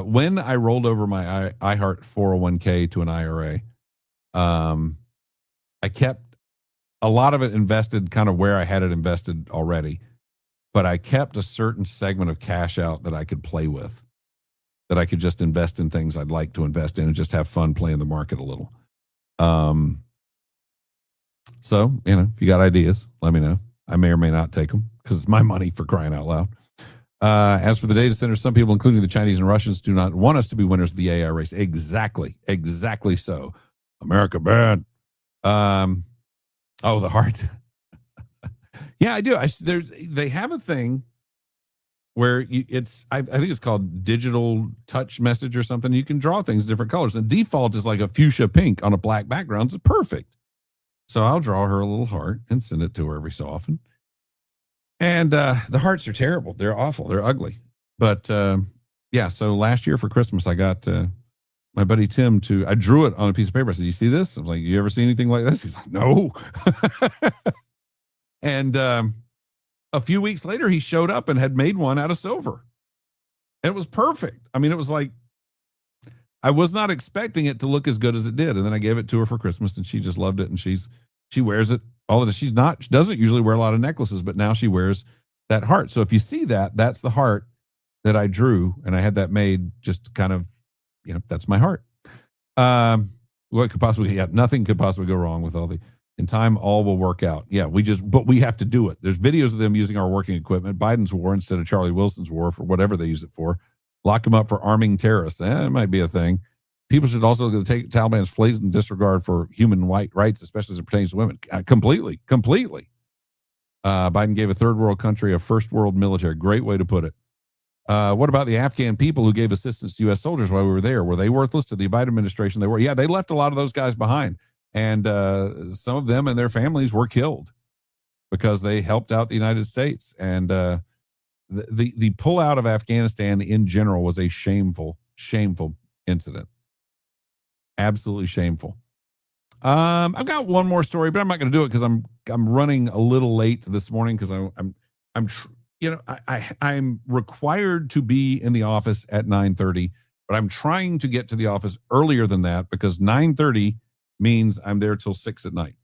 When I rolled over my iHeart 401k to an IRA, I kept a lot of it invested kind of where I had it invested already, but I kept a certain segment of cash out that I could play with, that I could just invest in things I'd like to invest in and just have fun playing the market a little. So, if you got ideas, let me know. I may or may not take them because it's my money, for crying out loud. As for the data centers, some people, including the Chinese and Russians, do not want us to be winners of the AI race. Exactly so. America bad. The heart. Yeah, I do. They have a thing where I think it's called digital touch message or something. You can draw things different colors, and default is like a fuchsia pink on a black background. It's perfect. So I'll draw her a little heart and send it to her every so often. And the hearts are terrible. They're awful. They're ugly. But so last year for Christmas, I got my buddy Tim I drew it on a piece of paper. I said, "You see this?" I was like, "You ever see anything like this?" He's like, "No." And a few weeks later, he showed up and had made one out of silver. And it was perfect. I mean, it was like, I was not expecting it to look as good as it did. And then I gave it to her for Christmas and she just loved it. And she wears it all the time. She doesn't usually wear a lot of necklaces, but now she wears that heart. So if you see that, that's the heart that I drew. And I had that made just kind of, that's my heart. What could possibly, nothing could possibly go wrong with in time, all will work out. Yeah, but we have to do it. There's videos of them using our working equipment. Biden's war instead of Charlie Wilson's war for whatever they use it for. Lock them up for arming terrorists. It might be a thing. People should also look at the Taliban's blatant disregard for human rights, especially as it pertains to women. Completely. Biden gave a third world country a first world military. Great way to put it. What about the Afghan people who gave assistance to U.S. soldiers while we were there? Were they worthless to the Biden administration? They were. Yeah, they left a lot of those guys behind. And some of them and their families were killed. because they helped out the United States. And the pullout of Afghanistan in general was a shameful incident. Absolutely shameful. I've got one more story, but I'm not going to do it because I'm running a little late this morning because I'm required to be in the office at 9:30, but I'm trying to get to the office earlier than that because 9:30 means I'm there till 6 at night.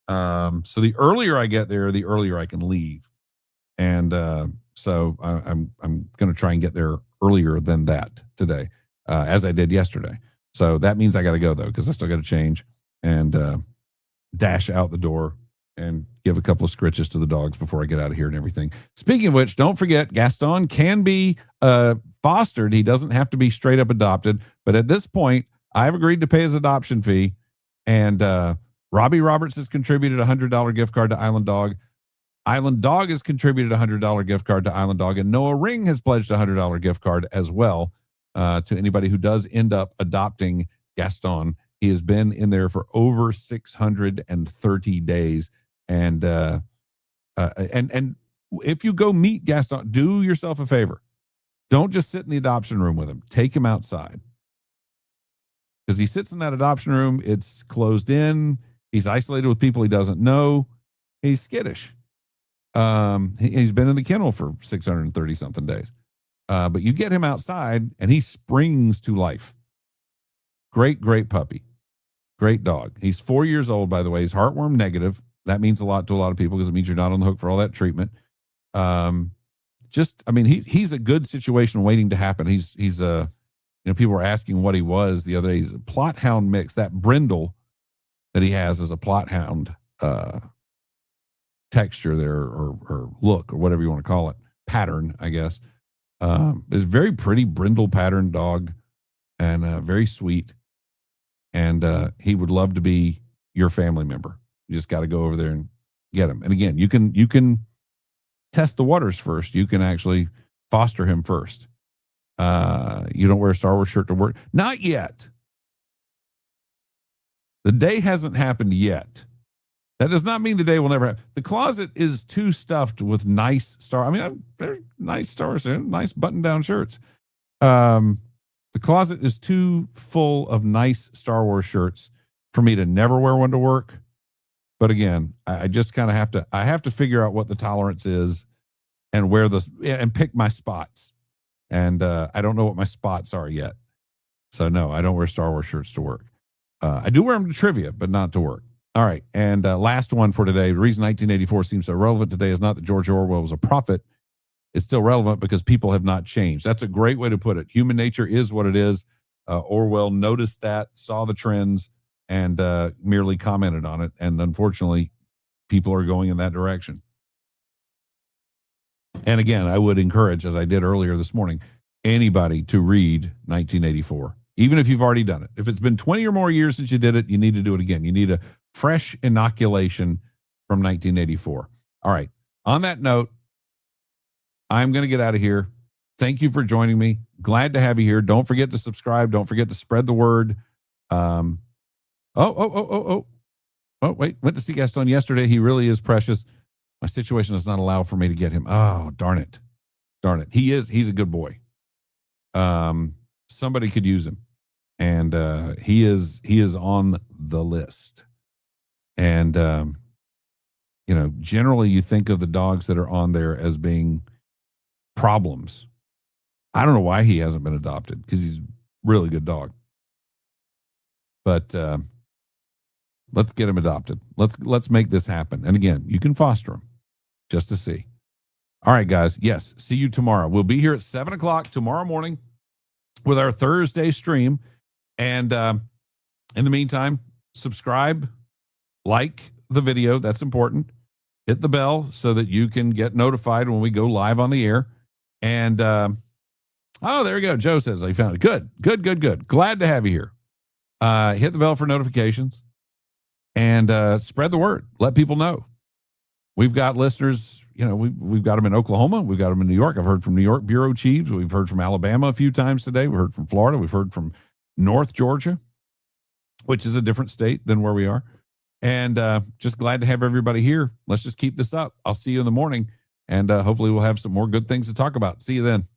So the earlier I get there, the earlier I can leave. And so I'm going to try and get there earlier than that today, as I did yesterday. So that means I got to go though, because I still got to change and dash out the door and give a couple of scritches to the dogs before I get out of here and everything. Speaking of which, don't forget, Gaston can be fostered. He doesn't have to be straight up adopted. But at this point, I've agreed to pay his adoption fee. And Robbie Roberts has contributed a $100 gift card to Island Dog. Island Dog has contributed a $100 gift card to Island Dog. And Noah Ring has pledged a $100 gift card as well to anybody who does end up adopting Gaston. He has been in there for over 630 days. And if you go meet Gaston, do yourself a favor. Don't just sit in the adoption room with him. Take him outside. Because he sits in that adoption room. It's closed in. He's isolated with people he doesn't know. He's skittish. He's been in the kennel for 630 something days. But you get him outside and he springs to life. Great puppy. Great dog. He's 4 years old, by the way. He's heartworm negative. That means a lot to a lot of people because it means you're not on the hook for all that treatment. He's a good situation waiting to happen. He's people were asking what he was the other day. He's a plot hound mix. That brindle that he has is a plot hound texture there or look or whatever you want to call it. Pattern, I guess. Is very pretty brindle pattern dog and very sweet. And he would love to be your family member. You just got to go over there and get him. And again, you can test the waters first. You can actually foster him first. You don't wear a Star Wars shirt to work. Not yet. The day hasn't happened yet. That does not mean the day will never happen. The closet is too stuffed with nice they're nice Star Wars, nice button-down shirts. The closet is too full of nice Star Wars shirts for me to never wear one to work. But again, I just kind of have to figure out what the tolerance is and and pick my spots. And I don't know what my spots are yet. So no, I don't wear Star Wars shirts to work. I do wear them to trivia, but not to work. All right. And last one for today. The reason 1984 seems so relevant today is not that George Orwell was a prophet. It's still relevant because people have not changed. That's a great way to put it. Human nature is what it is. Orwell noticed that, saw the trends, and merely commented on it. And unfortunately, people are going in that direction. And again, I would encourage, as I did earlier this morning, anybody to read 1984, even if you've already done it. If it's been 20 or more years since you did it, you need to do it again. You need a fresh inoculation from 1984. All right. On that note, I'm going to get out of here. Thank you for joining me. Glad to have you here. Don't forget to subscribe. Don't forget to spread the word. Wait, went to see Gaston yesterday. He really is precious. My situation does not allow for me to get him. Oh, darn it. He's a good boy. Somebody could use him. And he is on the list. And generally you think of the dogs that are on there as being problems. I don't know why he hasn't been adopted because he's a really good dog. But let's get him adopted. Let's make this happen. And again, you can foster him just to see. All right, guys. Yes. See you tomorrow. We'll be here at 7:00 tomorrow morning with our Thursday stream. And in the meantime, subscribe, like the video. That's important. Hit the bell so that you can get notified when we go live on the air. And, there we go. Joe says he found it. Good. Glad to have you here. Hit the bell for notifications and spread the word. Let people know. We've got listeners, we've got them in Oklahoma. We've got them in New York. I've heard from New York bureau chiefs. We've heard from Alabama a few times today. We've heard from Florida. We've heard from North Georgia, which is a different state than where we are. And just glad to have everybody here. Let's just keep this up. I'll see you in the morning, and hopefully we'll have some more good things to talk about. See you then.